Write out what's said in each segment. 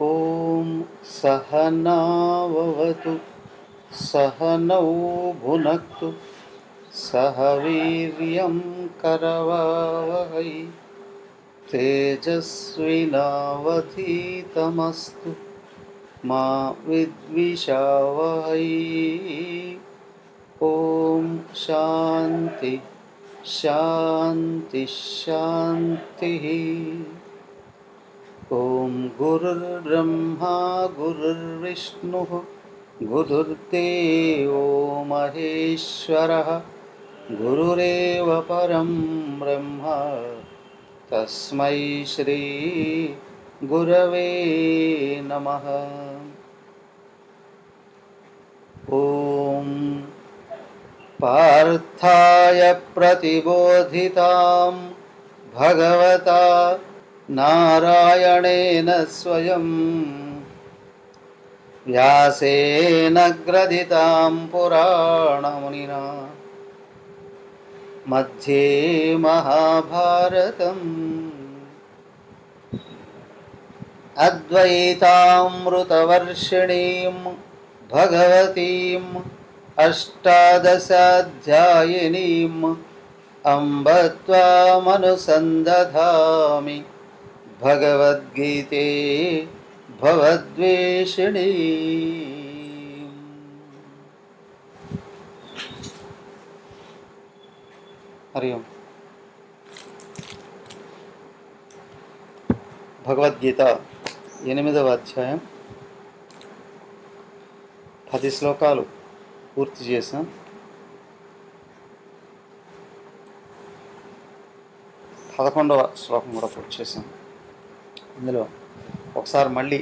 ॐ सहनाववतु सहनौ भुनक्तु सह वीर्यं करवावहै तेजस्विनावधीतमस्तु मा विद्विषावहै। ॐ शान्ति शान्ति शान्तिः। ॐ गुरुर्ब्रह्मा गुरुर्विष्णुः गुरुर्देवो महेश्वरः गुरुरेव परं ब्रह्म तस्मै श्री गुरवे नमः। ॐ पार्थाय प्रतिबोधितां भगवता नारायणेन स्वयं व्यासेन ग्रथितां पुराणमुनिना मध्ये महाभारतम् अद्वैतामृतवर्षिणीं भगवतीम् अष्टादशाध्यायिनीम् अम्ब त्वामनुसन्दधामि भगवद्गीते भवद्वेषिणी। हरि ओम। భగవద్గీత 8వ అధ్యాయం 10 శ్లోకాలు పూర్తి చేసాం. 11వ శ్లోకం కూడా పూర్తి చేసాం. ఇందులో ఒకసారి మళ్ళీ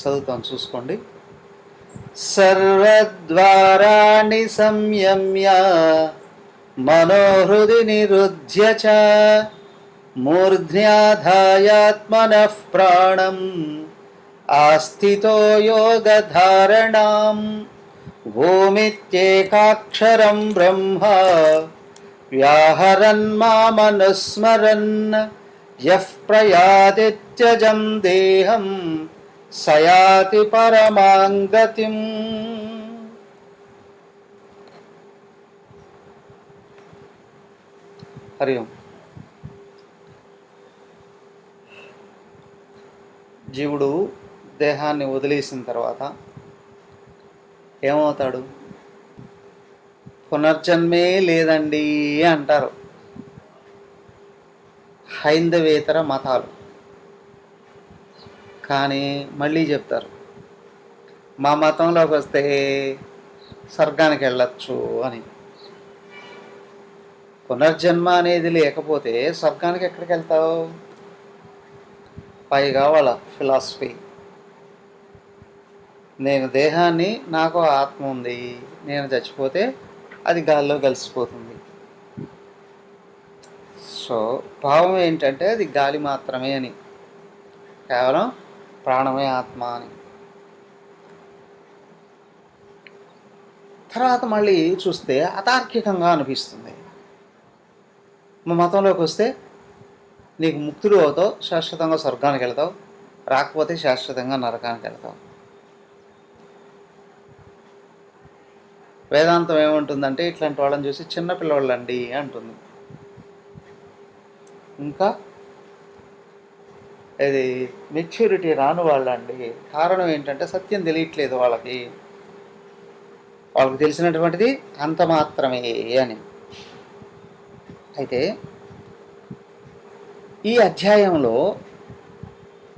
చదువుతాను, చూసుకోండి. సర్వద్వారాణి సంయమ్య మనోహృది నిరుధ్య చ మూర్ధ్యాధాయాత్మనః ప్రాణం ఆస్థితో యోగధారణాం ఓమిత్యేకాక్షరం బ్రహ్మ వ్యాహరన్ మామనుస్మరన్ యః ప్రయాతిత్యజం దేహం సయాతి పరమాం గతిం. హరి ఓం. జీవుడు దేహాన్ని వదిలేసిన తర్వాత ఏమవుతాడు? పునర్జన్మే లేదండి అంటారు హైందవేతర మతాలు. కానీ మళ్ళీ చెప్తారు, మా మతంలోకి వస్తే స్వర్గానికి వెళ్ళచ్చు అని. పునర్జన్మ అనేది లేకపోతే స్వర్గానికి ఎక్కడికి వెళ్తావు? పైగా వాళ్ళ ఫిలాసఫీ, నేను దేహాన్ని, నాకు ఆత్మ ఉంది, నేను చచ్చిపోతే అది గాల్లో కలిసిపోతుంది. సో భావం ఏంటంటే అది గాలి మాత్రమే అని, కేవలం ప్రాణమే ఆత్మ అని. తర్వాత మళ్ళీ చూస్తే అతార్కికంగా అనిపిస్తుంది. మా మతంలోకి వస్తే నీకు ముక్తుడు అవుతావు, శాశ్వతంగా స్వర్గానికి వెళ్తావు, రాకపోతే శాశ్వతంగా నరకానికి వెళ్తావు. వేదాంతం ఏముంటుందంటే ఇట్లాంటి వాళ్ళని చూసి చిన్నపిల్లవాళ్ళండి అంటుంది. ఇంకా ఇది మెచ్యూరిటీ రాను వాళ్ళండి. కారణం ఏంటంటే సత్యం తెలియట్లేదు వాళ్ళకి తెలిసినటువంటిది అంత మాత్రమే అని. అయితే ఈ అధ్యాయంలో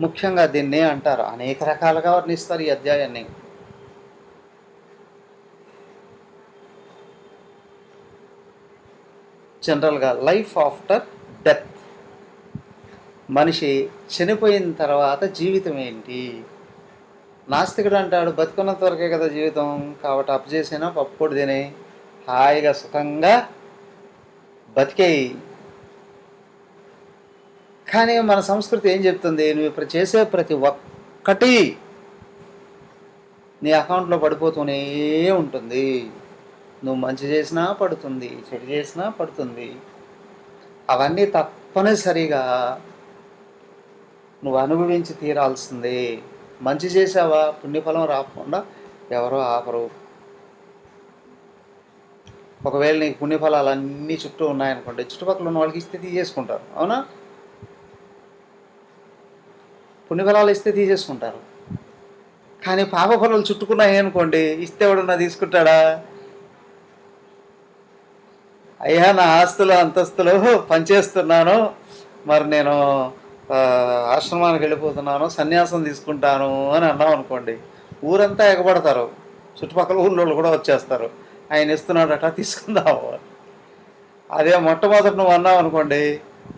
ముఖ్యంగా దీన్నే అంటారు, అనేక రకాలుగా వర్ణిస్తారు ఈ అధ్యాయాన్ని. జనరల్గా లైఫ్ ఆఫ్టర్ డెత్, మనిషి చనిపోయిన తర్వాత జీవితం ఏంటి? నాస్తికుడు అంటాడు బతుకున్నంత వరకే కదా జీవితం, కాబట్టి అప్పు చేసినా పప్పుడు తినే హాయిగా సుఖంగా బతికేయి. కానీ మన సంస్కృతి ఏం చెప్తుంది? నువ్వు ఇప్పుడు చేసే ప్రతి ఒక్కటి నీ అకౌంట్లో పడిపోతూనే ఉంటుంది. నువ్వు మంచి చేసినా పడుతుంది, చెడు చేసినా పడుతుంది. అవన్నీ తప్పనిసరిగా నువ్వు అనుభవించి తీరాల్సిందే. మంచి చేసావా, పుణ్యఫలం రాకుండా ఎవరో ఆపరు. ఒకవేళ నీకు పుణ్యఫలాలు అన్నీ చుట్టూ ఉన్నాయనుకోండి, చుట్టుపక్కల ఉన్న వాళ్ళకి ఇస్తే తీసేసుకుంటారు. అవునా? పుణ్యఫలాలు ఇస్తే తీసేసుకుంటారు. కానీ పాపఫలాలు చుట్టుకున్నాయి అనుకోండి, ఇస్తే ఎవడన్నా తీసుకుంటాడా? అయ్యా, నా ఆస్తులు అంతస్తులు పనిచేస్తున్నాను, మరి నేను ఆశ్రమానికి వెళ్ళిపోతున్నాను, సన్యాసం తీసుకుంటాను అని అన్నాం అనుకోండి, ఊరంతా ఎగబడతారు, చుట్టుపక్కల ఊళ్ళో కూడా వచ్చేస్తారు, ఆయన ఇస్తున్నాడట తీసుకుందాము. అదే మొట్టమొదటి నువ్వు అన్నావు అనుకోండి,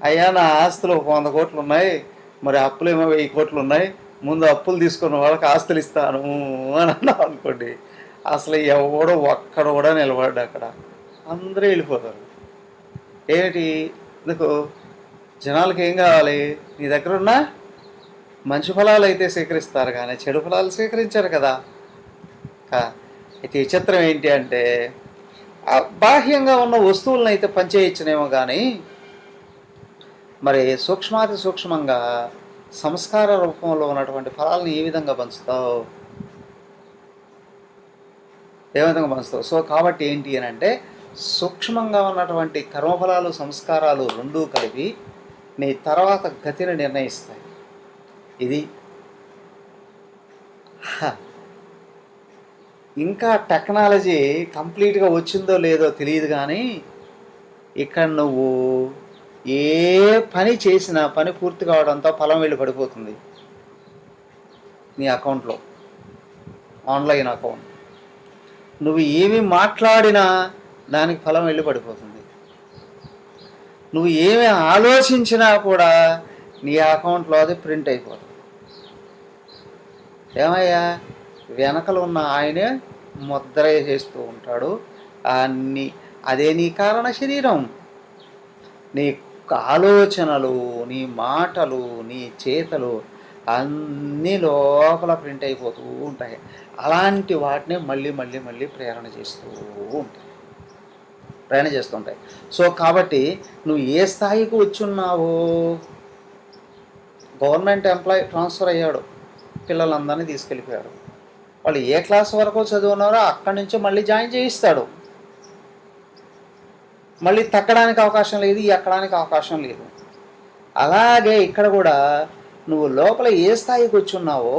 అయ్యా నా ఆస్తులు 100 కోట్లు ఉన్నాయి, మరి అప్పులు ఏమో 1000 కోట్లు ఉన్నాయి, ముందు అప్పులు తీసుకున్న వాళ్ళకి ఆస్తులు ఇస్తాను అని అన్నావు అనుకోండి, అసలు ఎవడో ఒక్కడ కూడా నిలబడ్డా అక్కడ, అందరూ వెళ్ళిపోతారు. ఏమిటి ఎందుకు? జనాలకి ఏం కావాలి? నీ దగ్గర ఉన్న మంచి ఫలాలు అయితే స్వీకరిస్తారు, కానీ చెడు ఫలాలు స్వీకరించారు కదా. అయితే విచిత్రం ఏంటి అంటే, బాహ్యంగా ఉన్న వస్తువులను అయితే పనిచేయచ్చునేమో కానీ, మరి సూక్ష్మాతి సూక్ష్మంగా సంస్కార రూపంలో ఉన్నటువంటి ఫలాలను ఏ విధంగా పంచుతావు? ఏ విధంగా పంచుతావు? సో కాబట్టి ఏంటి అని అంటే, సూక్ష్మంగా ఉన్నటువంటి కర్మఫలాలు సంస్కారాలు రెండూ కలిపి నీ తర్వాత గతిని నిర్ణయిస్తాయి. ఇది ఇంకా టెక్నాలజీ కంప్లీట్గా వచ్చిందో లేదో తెలియదు, కానీ ఇక్కడ నువ్వు ఏ పని చేసినా పని పూర్తి కావడంతో ఫలం వెళ్ళి పడిపోతుంది నీ అకౌంట్లో, ఆన్లైన్ అకౌంట్. నువ్వు ఏమి మాట్లాడినా దానికి ఫలం వెళ్ళి పడిపోతుంది. నువ్వు ఏమి ఆలోచించినా కూడా నీ అకౌంట్లో అది ప్రింట్ అయిపోతుంది. ఏమయ్యా, వెనకలు ఉన్న ఆయనే ముద్ర చేస్తూ ఉంటాడు అన్నీ. అదే నీ కారణ శరీరం. నీ ఆలోచనలు, నీ మాటలు, నీ చేతలు అన్నీ లోపల ప్రింట్ అయిపోతూ ఉంటాయి. అలాంటి వాటిని మళ్ళీ మళ్ళీ మళ్ళీ ప్రేరణ చేస్తుంటాయి. సో కాబట్టి నువ్వు ఏ స్థాయికి వచ్చున్నావో, గవర్నమెంట్ ఎంప్లాయీ ట్రాన్స్ఫర్ అయ్యాడు, పిల్లలందరినీ తీసుకెళ్ళిపోయాడు, వాళ్ళు ఏ క్లాస్ వరకు చదువున్నారో అక్కడి నుంచి మళ్ళీ జాయిన్ చేయిస్తాడు. మళ్ళీ తగ్గడానికి అవకాశం లేదు, ఎక్కడానికి అవకాశం లేదు. అలాగే ఇక్కడ కూడా నువ్వు లోపల ఏ స్థాయికి వచ్చున్నావో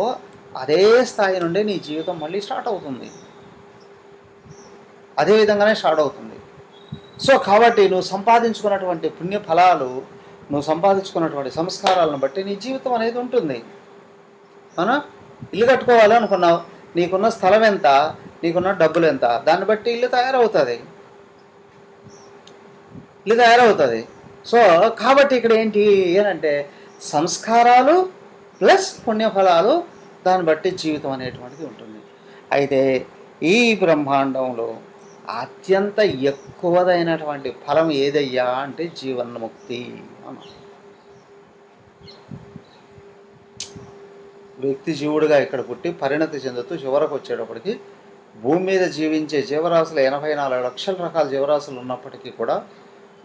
అదే స్థాయి నుండి నీ జీవితం మళ్ళీ స్టార్ట్ అవుతుంది, అదే విధంగానే స్టార్ట్ అవుతుంది. సో కాబట్టి నువ్వు సంపాదించుకున్నటువంటి పుణ్య ఫలాలు, నువ్వు సంపాదించుకున్నటువంటి సంస్కారాలను బట్టి నీ జీవితం అనేది ఉంటుంది. అవునా? ఇల్లు కట్టుకోవాలి అనుకున్నావు, నీకున్న స్థలం ఎంత, నీకున్న డబ్బులు ఎంత, దాన్ని బట్టి ఇల్లు తయారవుతుంది. సో కాబట్టి ఇక్కడ ఏంటి అంటే, సంస్కారాలు ప్లస్ పుణ్యఫలాలు, దాన్ని బట్టి జీవితం అనేటువంటిది ఉంటుంది. అయితే ఈ బ్రహ్మాండంలో అత్యంత ఎక్కువదైనటువంటి ఫలం ఏదయ్యా అంటే జీవన్ముక్తి అన్న. వ్యక్తి జీవుడుగా ఇక్కడ పుట్టి పరిణతి చెందుతూ చివరకు వచ్చేటప్పటికి భూమి మీద జీవించే జీవరాశులు 84 లక్షల రకాల జీవరాశులు ఉన్నప్పటికీ కూడా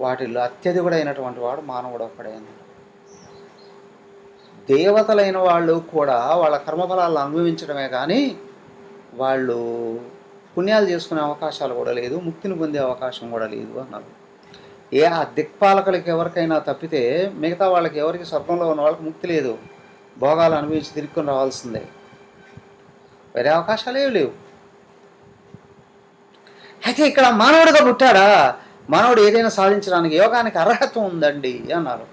వాటిల్లో అత్యధికుడైనటువంటి వాడు మానవుడు ఒక్కడే అన్నాడు. దేవతలైన వాళ్ళు కూడా వాళ్ళ కర్మఫలాలను అనుభవించడమే కానీ వాళ్ళు పుణ్యాలు చేసుకునే అవకాశాలు కూడా లేదు, ముక్తిని పొందే అవకాశం కూడా లేదు అన్నారు. ఆ దిక్పాలకులకి ఎవరికైనా తప్పితే మిగతా వాళ్ళకి, ఎవరికి స్వర్గంలో ఉన్న వాళ్ళకి ముక్తి లేదు, భోగాలు అనుభవించి తిరుక్కొని రావాల్సిందే, వేరే అవకాశాలు ఏవి లేవు. అయితే ఇక్కడ మానవుడిగా పుట్టాడా, మానవుడు ఏదైనా సాధించడానికి యోగానికి అర్హత ఉందండి అన్నారు.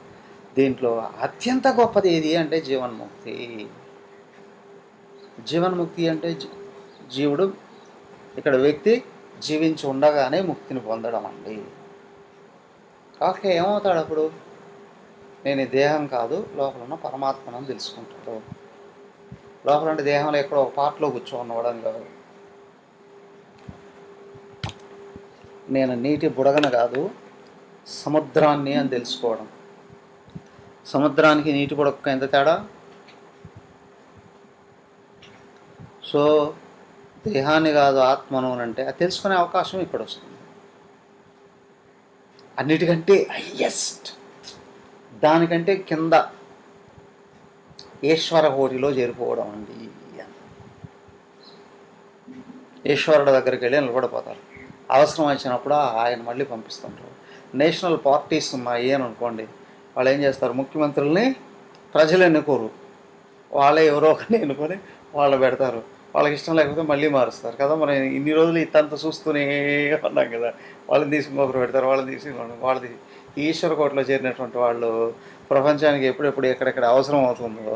దీంట్లో అత్యంత గొప్పది ఏది అంటే జీవన్ముక్తి. జీవన్ముక్తి అంటే జీవుడు, ఇక్కడ వ్యక్తి జీవించి ఉండగానే ముక్తిని పొందడం అండి. ఓకే, ఏమవుతాడు అప్పుడు? నేను ఈ దేహం కాదు, లోపల ఉన్న పరమాత్మను తెలుసుకుంటాడు. లోపల అంటే దేహంలో ఎక్కడో ఒక పార్ట్లో కూర్చోన్నవడం కాదు. నేను నీటి బుడగన కాదు, సముద్రాన్ని అని తెలుసుకోవడం. సముద్రానికి నీటి బుడగకు ఎంత తేడా? సో దేహాన్ని కాదు ఆత్మను అంటే అది తెలుసుకునే అవకాశం ఇక్కడ వస్తుంది. అన్నిటికంటే హయ్యెస్ట్, దానికంటే కింద ఈశ్వర కోటిలో చేరిపోవడం అండి. ఈశ్వరుడు దగ్గరికి వెళ్ళి నిలబడిపోతారు. అవసరం వచ్చినప్పుడు ఆయన మళ్ళీ పంపిస్తుంటారు. నేషనల్ పార్టీస్ ఉన్నాయి అని అనుకోండి, వాళ్ళు ఏం చేస్తారు, ముఖ్యమంత్రుల్ని ప్రజలు ఎన్నుకోరు, వాళ్ళే ఎవరో ఒకరిని ఎన్నుకొని వాళ్ళు పెడతారు. వాళ్ళకి ఇష్టం లేకపోతే మళ్ళీ మారుస్తారు కదా. మనం ఇన్ని రోజులు ఇంతంత చూస్తూనే ఉన్నాం కదా. వాళ్ళని తీసి ఇంకొకరు పెడతారు, వాళ్ళని తీసి వాళ్ళది. ఈశ్వర కోటలో చేరినటువంటి వాళ్ళు ప్రపంచానికి ఎప్పుడెప్పుడు ఎక్కడెక్కడ అవసరం అవుతుందో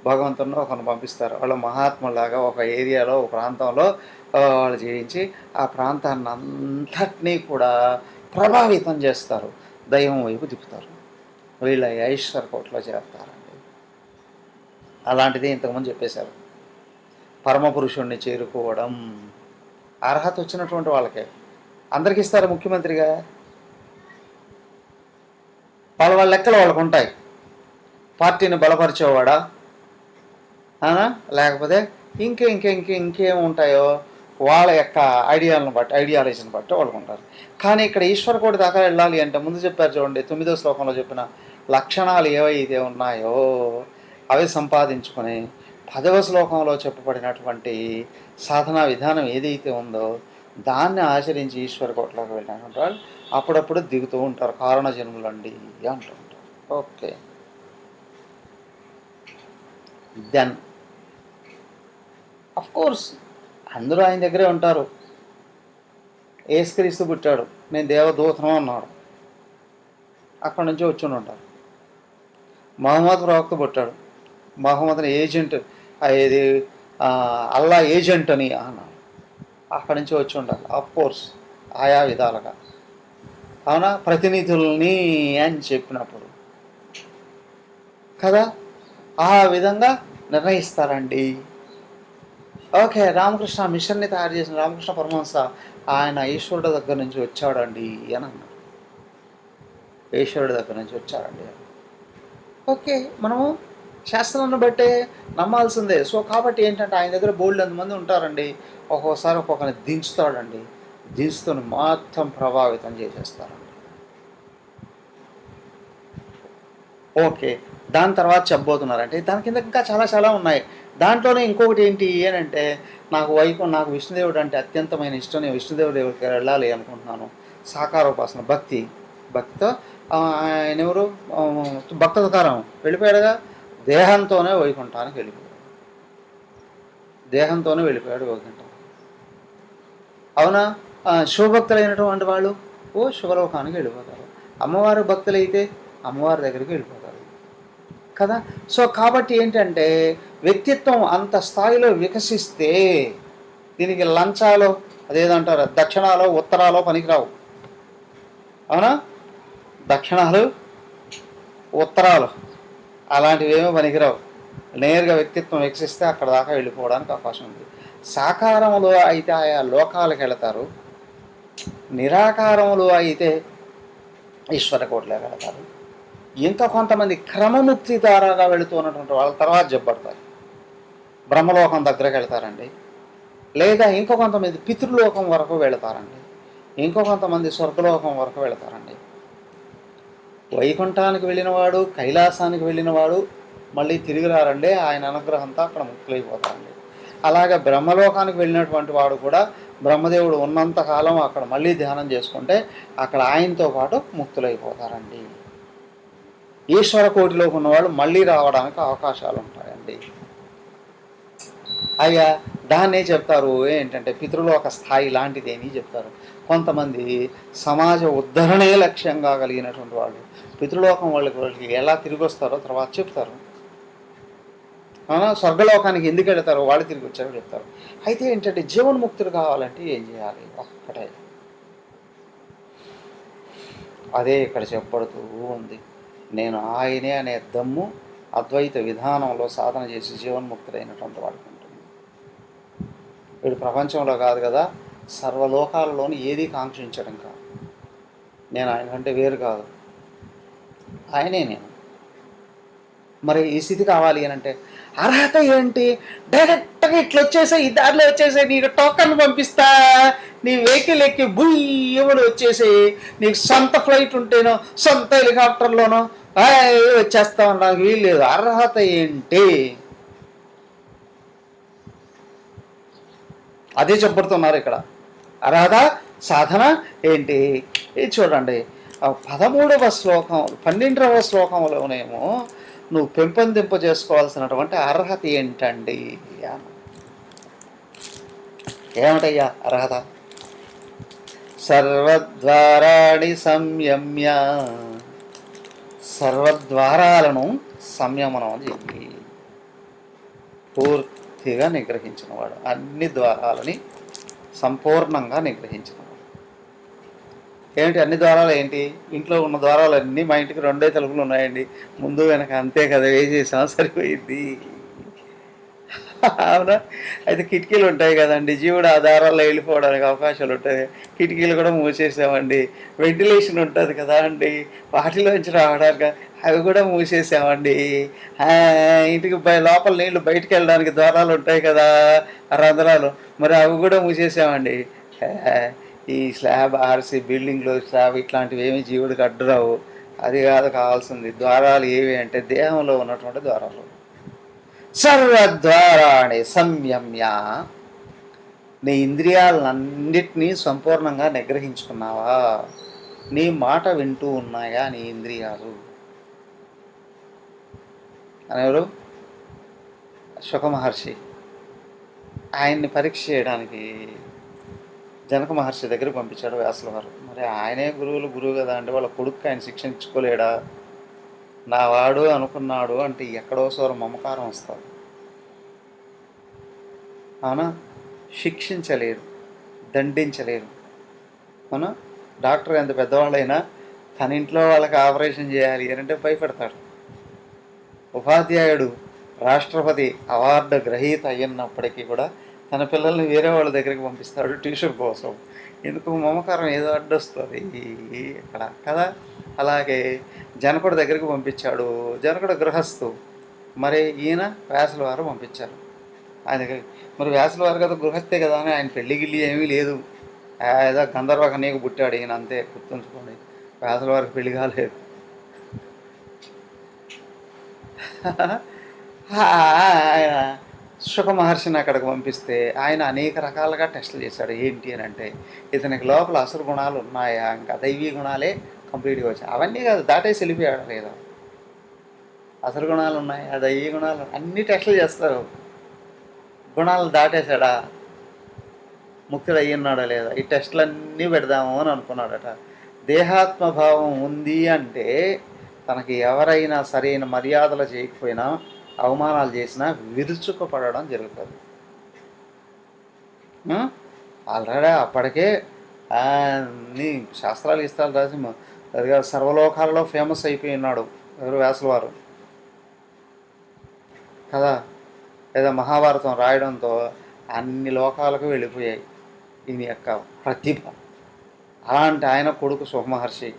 భగవంతుని ఒకరిని పంపిస్తారు. వాళ్ళు మహాత్ములాగా ఒక ఏరియాలో, ఒక ప్రాంతంలో వాళ్ళు జీవించి ఆ ప్రాంతాన్ని అంతటినీ కూడా ప్రభావితం చేస్తారు, దైవం వైపు తిప్పుతారు. వీళ్ళ ఈశ్వర కోటలో చేరుతారండి. అలాంటిది ఇంతకుముందు చెప్పేశారు. పరమపురుషుణ్ణి చేరుకోవడం అర్హత వచ్చినటువంటి వాళ్ళకే. అందరికి ఇస్తారు ముఖ్యమంత్రిగా, వాళ్ళ లెక్కలు వాళ్ళకు ఉంటాయి. పార్టీని బలపరిచేవాడా, లేకపోతే ఇంకేం ఉంటాయో వాళ్ళ యొక్క ఐడియాలజీని బట్టి వాళ్ళకు ఉంటారు. కానీ ఇక్కడ ఈశ్వర కోటి దాకా వెళ్ళాలి అంటే ముందు చెప్పారు చూడండి, 9వ శ్లోకంలో చెప్పిన లక్షణాలు ఏవైతే ఉన్నాయో అవి సంపాదించుకొని 10వ శ్లోకంలో చెప్పబడినటువంటి సాధనా విధానం ఏదైతే ఉందో దాన్ని ఆచరించి ఈశ్వర కోట్లోకి వెళ్ళినటువంటి వాళ్ళు అప్పుడప్పుడు దిగుతూ ఉంటారు. కారణ జన్ములండి అంటూ ఉంటారు. ఓకే, దెన్ అఫ్కోర్స్ అందరూ ఆయన దగ్గరే ఉంటారు. యేసుక్రీస్తు పుట్టాడు, నేను దేవదూతను అన్నాడు, అక్కడి నుంచి వచ్చి ఉంటారు. మహమ్మద్ ప్రవక్త పుట్టాడు, మహమ్మద్ని ఏజెంట్, ఇది అల్లా ఏజెంట్ అని అన్నాడు, అక్కడి నుంచి వచ్చి ఉండాలి. అఫ్కోర్స్ ఆయా విధాలుగా, అవునా, ప్రతినిధుల్ని అని చెప్పినప్పుడు కదా ఆ విధంగా నిర్ణయిస్తారండి. ఓకే, రామకృష్ణ మిషన్ని తయారు చేసిన రామకృష్ణ పరమహంస ఆయన ఈశ్వరుడు దగ్గర నుంచి వచ్చాడండి అని అన్నాడు. ఈశ్వరుడి దగ్గర నుంచి వచ్చాడండి. ఓకే, మనము శాస్త్రాన్ని బట్టే నమ్మాల్సిందే. సో కాబట్టి ఏంటంటే ఆయన దగ్గర బోల్డ్ ఎంతమంది ఉంటారండి. ఒక్కోసారి ఒక్కొక్కరిని దించుతాడండి, దించుతుని మొత్తం ప్రభావితం చేసేస్తారండి. ఓకే, దాని తర్వాత చెప్పబోతున్నారంటే దాని కింద ఇంకా చాలా ఉన్నాయి. దాంట్లోనే ఇంకొకటి ఏంటి అని అంటే, నాకు విష్ణుదేవుడు అంటే అత్యంతమైన ఇష్టం, నేను విష్ణుదేవుడి దగ్గరికి వెళ్ళాలి అనుకుంటున్నాను. సాకారోపాసన, భక్తితో ఆయన ఎవరు, భక్త తుకారం వెళ్ళిపోయాడుగా, దేహంతోనే వైకుంఠానికి వెళ్ళిపోయాడు, వైకుంఠం. అవునా, శివభక్తులైనటువంటి వాళ్ళు శివలోకానికి వెళ్ళిపోతారు. అమ్మవారి భక్తులైతే అమ్మవారి దగ్గరికి వెళ్ళిపోతారు కదా. సో కాబట్టి ఏంటంటే వ్యక్తిత్వం అంత స్థాయిలో వికసిస్తే దీనికి లంచాలు, అదేదంటారు, దక్షిణాలు ఉత్తరాలు పనికిరావు. అవునా, దక్షిణాలు ఉత్తరాలు అలాంటివి ఏమీ పనికిరావు. నేరుగా వ్యక్తిత్వం వికసిస్తే అక్కడ దాకా వెళ్ళిపోవడానికి అవకాశం ఉంది. సాకారంలో అయితే ఆయా లోకాలకు వెళతారు, నిరాకారంలో అయితే ఈశ్వర కోట్లోకి వెళతారు. ఇంకా కొంతమంది క్రమముక్తి ద్వారాగా వెళుతున్నటువంటి వాళ్ళ తర్వాత చెప్పబడతారు, బ్రహ్మలోకం దగ్గరకు వెళతారండి. లేదా ఇంకో కొంతమంది పితృలోకం వరకు వెళతారండి, ఇంకో కొంతమంది స్వర్గలోకం వరకు వెళతారండి. వైకుంఠానికి వెళ్ళినవాడు, కైలాసానికి వెళ్ళినవాడు మళ్ళీ తిరిగి రారండి, ఆయన అనుగ్రహంతో అక్కడ ముక్తులైపోతారండి. అలాగే బ్రహ్మలోకానికి వెళ్ళినటువంటి వాడు కూడా బ్రహ్మదేవుడు ఉన్నంతకాలం అక్కడ మళ్ళీ ధ్యానం చేసుకుంటే అక్కడ ఆయనతో పాటు ముక్తులైపోతారండి. ఈశ్వర కోటిలోకి ఉన్నవాళ్ళు మళ్ళీ రావడానికి అవకాశాలు ఉంటాయండి. అయ్యా దాన్నే చెప్తారు ఏంటంటే పితృలోక స్థాయి లాంటిది అని చెప్తారు. కొంతమంది సమాజ ఉద్ధరణే లక్ష్యంగా కలిగినటువంటి వాళ్ళు పితృలోకం వాళ్ళకి ఎలా తిరిగి వస్తారో తర్వాత చెప్తారు. స్వర్గలోకానికి ఎందుకు వెళతారో వాళ్ళు తిరిగి వచ్చారో చెప్తారు. అయితే ఏంటంటే జీవన్ముక్తులు కావాలంటే ఏం చేయాలి, ఒక్కటే అదే ఇక్కడ చెప్పబడుతూ ఉంది. నేను ఆయనే అనే దమ్ము అద్వైత విధానంలో సాధన చేసి జీవన్ముక్తులైనటువంటి వాడికి ఉంటుంది. వీడు ప్రపంచంలో కాదు కదా, సర్వలోకాలలోని ఏది కాంక్షించడం కాదు. నేను ఆయన కంటే వేరు కాదు, ఆయనే నేను. మరి ఈ స్థితి కావాలి అని అంటే అర్హత ఏంటి? డైరెక్ట్గా ఇట్లా వచ్చేసాయి, ఈ దారిలో వచ్చేసాయి, నీకు టోకన్ పంపిస్తా, నీ వెహికల్ ఎక్కి బుయ్యమని వచ్చేసాయి, నీకు సొంత ఫ్లైట్ ఉంటేనో సొంత హెలికాప్టర్లోనో వచ్చేస్తావు, నాకు వీలు లేదు. అర్హత ఏంటి? అదే చెప్పబడుతున్నారు ఇక్కడ. అర్హత సాధన ఏంటి? ఇది చూడండి, 13వ శ్లోకం 12వ శ్లోకంలోనేమో నువ్వు పెంపొందింప చేసుకోవాల్సినటువంటి అర్హత ఏంటండి? ఏమిటయ్యా అర్హత? సర్వద్వారాణి సంయమ్య, సర్వద్వారాలను సంయమనం చెప్పి పూర్తిగా నిగ్రహించినవాడు, అన్ని ద్వారాలని సంపూర్ణంగా నిగ్రహించినవాడు. ఏమిటి అన్ని ద్వారాలు? ఏంటి? ఇంట్లో ఉన్న ద్వారాలు అన్నీ, మా ఇంటికి 2 తలుపులు ఉన్నాయండి, ముందు వెనక, అంతే కదా, వేసేసాం, సరిపోయింది. అవునా? అయితే కిటికీలు ఉంటాయి కదండి, జీవుడు ఆ దారాల్లో వెళ్ళిపోవడానికి అవకాశాలు ఉంటాయి, కిటికీలు కూడా మూసేసామండి. వెంటిలేషన్ ఉంటుంది కదా అండి, వాటిలోంచి రావడానికి అవి కూడా మూసేసామండి. ఇంటికి లోపల నీళ్లు బయటికి వెళ్ళడానికి ద్వారాలు ఉంటాయి కదా, రంధ్రాలు, మరి అవి కూడా మూసేసామండి. ఈ స్లాబ్ ఆర్సీ బిల్డింగ్లు స్లాబ్ ఇట్లాంటివి ఏమి జీవుడికి అడ్డురావు. అది కాదు కావాల్సింది. ద్వారాలు ఏవి అంటే దేహంలో ఉన్నటువంటి ద్వారాలు. సర్వద్వారాణి సంయమ్య, నీ ఇంద్రియాలన్నిటినీ సంపూర్ణంగా నిగ్రహించుకున్నావా? నీ మాట వింటూ ఉన్నాయా నీ ఇంద్రియాలు? అనేవారు శుక మహర్షి. ఆయన్ని పరీక్ష చేయడానికి జనక మహర్షి దగ్గర పంపించాడు వ్యాసుల వారు. మరి ఆయనే గురువు కదా అంటే వాళ్ళ కొడుకు ఆయన శిక్షణ ఇచ్చుకోలేడా? నా వాడు అనుకున్నాడు అంటే ఎక్కడో సోర మమకారం వస్తుంది. అవునా? శిక్షించలేరు, దండించలేరు. అవునా? డాక్టర్ ఎంత పెద్దవాళ్ళైనా తన ఇంట్లో వాళ్ళకి ఆపరేషన్ చేయాలి అంటే భయపడతాడు. ఉపాధ్యాయుడు రాష్ట్రపతి అవార్డు గ్రహీత అయినప్పటికీ కూడా తన పిల్లల్ని వేరే వాళ్ళ దగ్గరికి పంపిస్తాడు ట్యూషన్ కోసం. ఎందుకు? మమకారం ఏదో అడ్డొస్తుంది ఇక్కడ కదా. అలాగే జనకుడి దగ్గరికి పంపించాడు, జనకుడు గృహస్థు, మరి ఈయన వ్యాసుల వారు పంపించారు ఆయన దగ్గరికి. మరి వ్యాసుల వారు కదా గృహస్థే కదా అని ఆయన పెళ్లి గిల్లి ఏమీ లేదు, ఏదో గంధర్వ కన్యకు పుట్టాడు ఈయన, అంతే, గుర్తుంచుకోండి. వ్యాసుల వారికి పెళ్లి కాలేదు. ఆయన శుక మహర్షిని అక్కడికి పంపిస్తే ఆయన అనేక రకాలుగా టెస్టులు చేశాడు. ఏంటి అని అంటే ఇతనికి లోపల అసురు గుణాలు ఉన్నాయా, ఇంకా దైవీ గుణాలే కంప్లీట్గా వచ్చాయి. అవన్నీ కాదు, దాటేసి వెళ్ళిపోయాడు లేదా, అసురు గుణాలు ఉన్నాయా, దైవీ గుణాలు, అన్ని టెస్టులు చేస్తారు. గుణాలు దాటేశాడా, ముక్తుడు అయ్యున్నాడా లేదా, ఈ టెస్టులన్నీ పెడదాము అని అనుకున్నాడట. దేహాత్మభావం ఉంది అంటే తనకి ఎవరైనా సరైన మర్యాదలు చేయకపోయినా, అవమానాలు చేసినా విరుచుకుపడడం జరుగుతుంది. ఆల్రెడీ అప్పటికే అన్ని శాస్త్రాలు ఇస్తాలు రాసి సర్వలోకాలలో ఫేమస్ అయిపోయి ఉన్నాడు ఎవరు? వ్యాసుల వారు కదా. లేదా మహాభారతం రాయడంతో అన్ని లోకాలకు వెళ్ళిపోయాయి ఈయన యొక్క ప్రతిభ. అలాంటి ఆయన కొడుకు సుఖమహర్షి,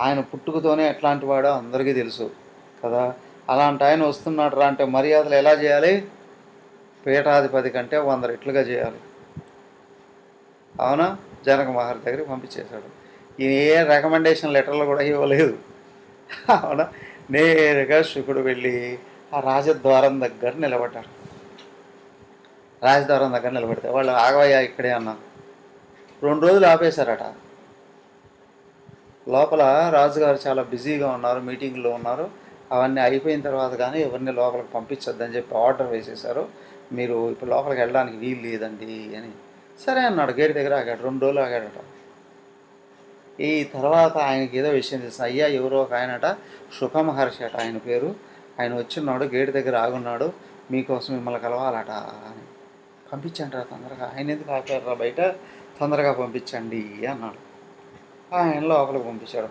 ఆయన పుట్టుకతోనే ఎట్లాంటి వాడో అందరికీ తెలుసు కదా. అలాంటి ఆయన వస్తున్నాడు రా అంటే మర్యాదలు ఎలా చేయాలి? పీఠాధిపతి కంటే 100 రెట్లుగా చేయాలి. అవునా? జనక మహర్షి దగ్గరికి పంపించేశాడు. ఈయన ఏ రికమెండేషన్ లెటర్లు కూడా ఇవ్వలేదు. అవునా? నేరుగా శుకుడు వెళ్ళి ఆ రాజద్వారం దగ్గర నిలబడ్డాడు. రాజద్వారం దగ్గర నిలబడితే వాళ్ళు ఆగవయ్యా ఇక్కడే అన్నా. 2 రోజులు ఆపేశారట. లోపల రాజుగారు చాలా బిజీగా ఉన్నారు, మీటింగ్లో ఉన్నారు. అవన్నీ అయిపోయిన తర్వాత కానీ ఎవరిని లోపలికి పంపించొద్దని చెప్పి ఆర్డర్ వేసేశారు. మీరు ఇప్పుడు లోపలికి వెళ్ళడానికి వీలు లేదండి అని. సరే అన్నాడు. గేట్ దగ్గర ఆగాడు. 2 రోజులు ఆగాడట. ఈ తర్వాత ఆయనకి ఏదో విషయం తెలుసు. అయ్యా ఎవరో ఒక ఆయనట, శుక మహర్షి అట ఆయన పేరు, ఆయన వచ్చిన్నాడు, గేట్ దగ్గర ఆగున్నాడు, మీకోసం మిమ్మల్ని కలవాలట అని. పంపించండి రా తొందరగా. ఆయన ఎందుకు ఆపారా బయట, తొందరగా పంపించండి అన్నాడు. ఆయన లోపలికి పంపించాడు.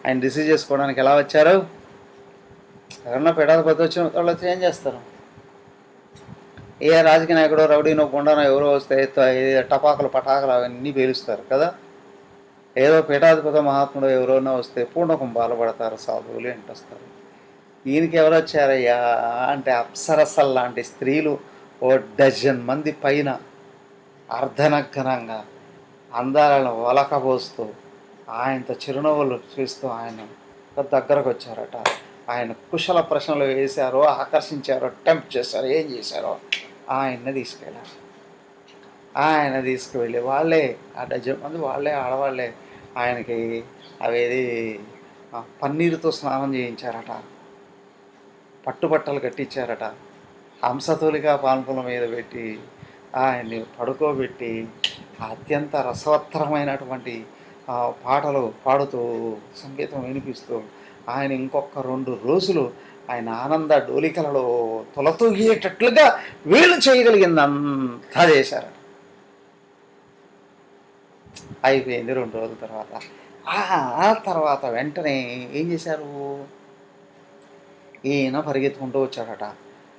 ఆయన రిసీవ్ చేసుకోవడానికి ఎలా వచ్చారు? ఎవరన్నా పీఠాధిపతి వచ్చిన వాళ్ళతో ఏం చేస్తారు? ఏ రాజకీయ నాయకుడో, రౌడీనో, గుండానో ఎవరో వస్తే టపాకులు పటాకులు అవన్నీ పేలుస్తారు కదా. ఏదో పీఠాధిపతి మహాత్ముడు ఎవరైనా వస్తే పూర్ణకుంభాలు పడతారు, సాధువులు ఇంటి వస్తారు. ఈయనకి ఎవరు వచ్చారయ్యా అంటే అప్సరసల్ లాంటి స్త్రీలు ఓ డజన్ మంది పైన అర్ధనగ్నంగా అందాలను ఒలకబోస్తూ ఆయనతో చిరునవ్వులు చూస్తూ ఆయన దగ్గరకు వచ్చారట. ఆయన కుశల ప్రశ్నలు వేశారో, ఆకర్షించారో, టెంప్ట్ చేశారో, ఏం చేశారో ఆయన్ని తీసుకెళ్ళారు. ఆయన తీసుకువెళ్ళి వాళ్ళే ఆ డజన్ మంది వాళ్ళే ఆడవాళ్ళే ఆయనకి అవేది పన్నీరుతో స్నానం చేయించారట, పట్టుబట్టలు కట్టించారట, హంసతూలికా పాన్పుల మీద పెట్టి ఆయన్ని పడుకోబెట్టి అత్యంత రసవత్తరమైనటువంటి పాటలు పాడుతూ సంగీతం వినిపిస్తూ ఆయన ఇంకొక 2 రోజులు ఆయన ఆనంద డోలికలలో తొలతూగేటట్లుగా వీళ్ళు చేయగలిగింది అంతా చేశారు. అయిపోయింది 2 రోజుల తర్వాత. ఆ తర్వాత వెంటనే ఏం చేశారు, ఈయన పరిగెత్తుకుంటూ వచ్చాడట.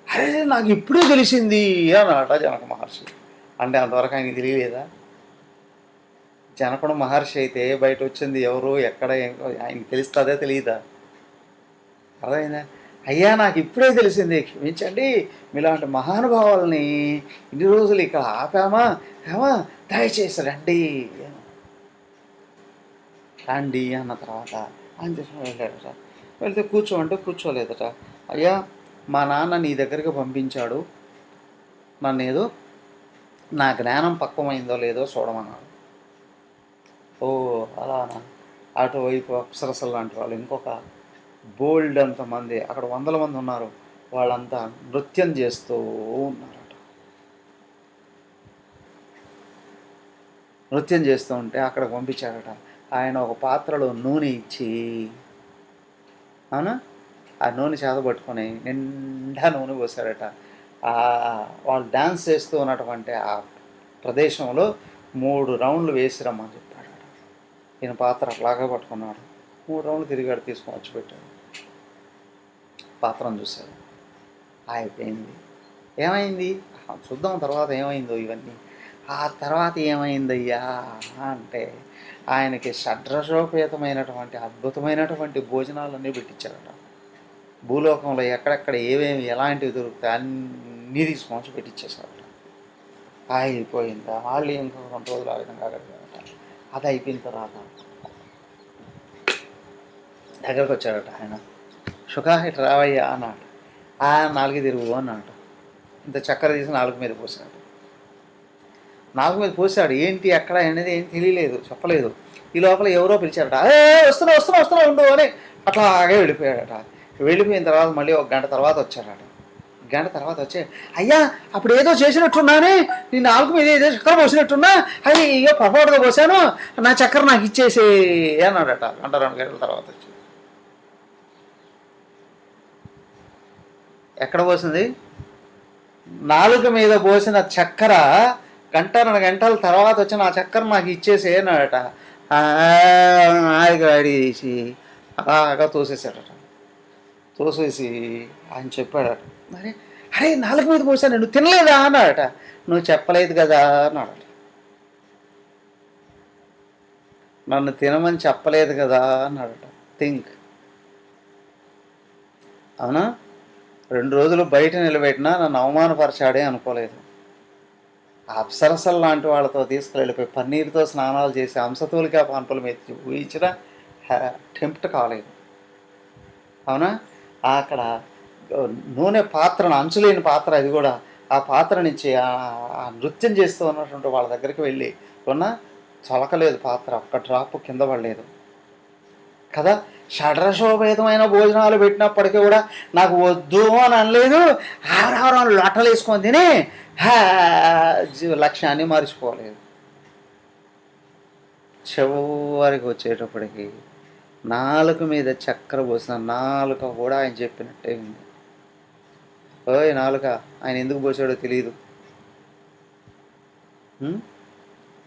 అరే నాకు ఇప్పుడే తెలిసింది అన్నాడట జనక మహర్షి. అంటే అంతవరకు ఆయనకి తెలియలేదా? జనకుడు మహర్షి అయితే బయట వచ్చింది ఎవరు ఎక్కడ ఆయనకి తెలుస్తుందే తెలియదా? అర్థమైందా? అయ్యా నాకు ఇప్పుడే తెలిసింది, క్షమించండి, మీలాంటి మహానుభావుల్ని ఇన్ని రోజులు ఇక్కడ ఆపామా ఏమా, దయచేసి రండి రండి అన్న తర్వాత ఆయన తీసుకుని వెళ్ళాడట. వెళ్తే కూర్చోమంటే కూర్చోలేదట. అయ్యా మా నాన్న నీ దగ్గరికి పంపించాడు, నన్ను ఏదో నా జ్ఞానం పక్వమైందో లేదో చూడమన్నాడు. ఓ అలానా? అటువైపు అప్సరసలు లాంటి వాళ్ళు ఇంకొక బోల్డ్ అంతమంది, అక్కడ 100 మంది ఉన్నారు, వాళ్ళంతా నృత్యం చేస్తూ ఉన్నారట. నృత్యం చేస్తూ ఉంటే అక్కడికి పంపించాడట. ఆయన ఒక పాత్రలో నూనె ఇచ్చి, అవునా, ఆ నూనె చేతబట్టుకొని నిండా నూనె పోసాడట. వాళ్ళు డ్యాన్స్ చేస్తూ ఉన్నటువంటి ఆ ప్రదేశంలో 3 రౌండ్లు వేసి రమ్మని చెప్పాడట. ఈయన పాత్ర అట్లాగే పట్టుకున్నాడు, 3 రౌండ్లు తిరిగాడు, తీసుకొని వచ్చి పెట్టాడు. పాత్రను చూశాడు, అయిపోయింది. ఏమైంది చూద్దాం తర్వాత ఏమైందో ఇవన్నీ. ఆ తర్వాత ఏమైందయ్యా అంటే ఆయనకి షడ్రసోపేతమైనటువంటి అద్భుతమైనటువంటి భోజనాలన్నీ పెట్టించారట. భూలోకంలో ఎక్కడెక్కడ ఏమేమి ఎలాంటివి దొరుకుతాయి అన్నీ తీసుకొని పెట్టించేశారట. అయిపోయిందా వాళ్ళు ఇంకొక 2 రోజులు ఆ విధంగా గడిపారట. అది అయిపోయిన తర్వాత దగ్గరకు వచ్చాడట ఆయన. షుకాహిట్ రావయ్యా అన్నాడు. నాలుగు తిరుగు అన్నాడు. ఇంత చక్కెర తీసి నాలుగు మీద పోసాడు. నాలుగు మీద పోసాడు. ఏంటి ఎక్కడ అనేది ఏం తెలియలేదు, చెప్పలేదు. ఈ లోపల ఎవరో పిలిచారట. వస్తున్నా వస్తున్నా వస్తున్నా ఉండు అని అట్లాగే వెళ్ళిపోయాడట. వెళ్ళిపోయిన తర్వాత మళ్ళీ 1 గంట తర్వాత వచ్చాడట. గంట తర్వాత వచ్చే, అయ్యా అప్పుడు ఏదో చేసినట్టున్నానే, నీ నాలుగు మీద ఏదో చక్కెర పోసినట్టున్నా, అది ఇయ్యో పొరపాటుగా పోసాను, నా చక్కెర నాకు ఇచ్చేసి అన్నాడట. 1-2 గంటల తర్వాత వచ్చి ఎక్కడ పోసింది? నాలుక మీద పోసిన చక్కెర 1-2 గంటల తర్వాత వచ్చిన ఆ చక్కెర నాకు ఇచ్చేసి అన్నాడట. ఆడికి తీసి అలాగా తోసేసాడట. తోసేసి ఆయన చెప్పాడట, అరే అరే నాలుగు మీద పోసాను, నువ్వు తినలేదా అన్నాడట. నువ్వు చెప్పలేదు కదా అన్నాడట. నన్ను తినమని చెప్పలేదు కదా అన్నాడట. థింక్, అవునా? 2 రోజులు బయట నిలబెట్టినా నన్ను అవమానపరచాడే అనుకోలేదు. అప్సరసలు లాంటి వాళ్ళతో తీసుకువెళ్ళిపోయి పన్నీరుతో స్నానాలు చేసి హంసతూలికా పాన్పుల మీద ఊహించిన టెంప్ట్ కాలేదు, అవునా? అక్కడ నూనె పాత్రను, అంచులేని పాత్ర, అది కూడా ఆ పాత్ర నుంచి ఆ నృత్యం చేస్తూ ఉన్నటువంటి వాళ్ళ దగ్గరికి వెళ్ళి చొలకలేదు పాత్ర, ఒక్క డ్రాప్ కింద పడలేదు కదా. షడ్రసోపేతమైన భోజనాలు పెట్టినప్పటికీ కూడా నాకు వద్దు అని అనలేదు. ఆహారం లొట్టలు వేసుకొని తిని లక్ష్యాన్ని మర్చిపోలేదు. చివరికి వచ్చేటప్పటికి నాలుక మీద చక్కెర పోసిన నాలుక కూడా ఆయన చెప్పినట్టే ఉంది. ఓయ్ నాలుక, ఆయన ఎందుకు పోసాడో తెలియదు,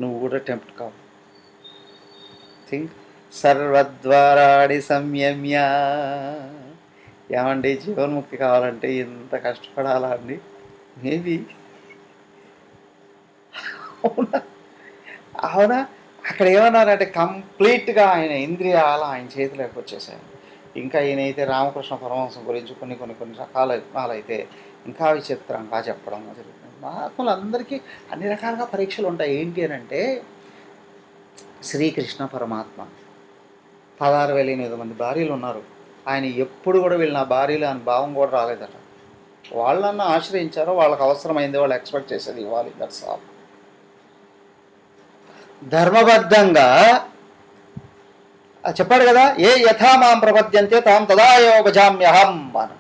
నువ్వు కూడా టెంప్ట్ కావు. థింక్, సర్వద్వారాడి సంయమ్య. ఏమండి జీవన్ముక్తి కావాలంటే ఇంత కష్టపడాలా అండి? మేబీ అవునా? అవునా? అక్కడ ఏమన్నారంటే కంప్లీట్గా ఆయన ఇంద్రియాలు ఆయన చేతిలోకి వచ్చేసాయి. ఇంకా ఈయనైతే రామకృష్ణ పరమహంసం గురించి కొన్ని రకాలైతే ఇంకా విచిత్రంగా చెప్పడం జరుగుతుంది. మహాత్ములందరికీ అన్ని రకాలుగా పరీక్షలు ఉంటాయి. ఏంటి అని అంటే, శ్రీకృష్ణ పరమాత్మ 16,800 మంది భార్యలు ఉన్నారు. ఆయన ఎప్పుడు కూడా వీళ్ళు నా భార్యలు అని భావం కూడా రాలేదట. వాళ్ళన్నా ఆశ్రయించారో, వాళ్ళకి అవసరమైంది వాళ్ళు ఎక్స్పెక్ట్ చేసేది ఇవ్వాలి. That's all. ధర్మబద్ధంగా చెప్పాడు కదా, ఏ యథా మాం ప్రపద్యంతే తాం తదాయో భజామ్యహం అని.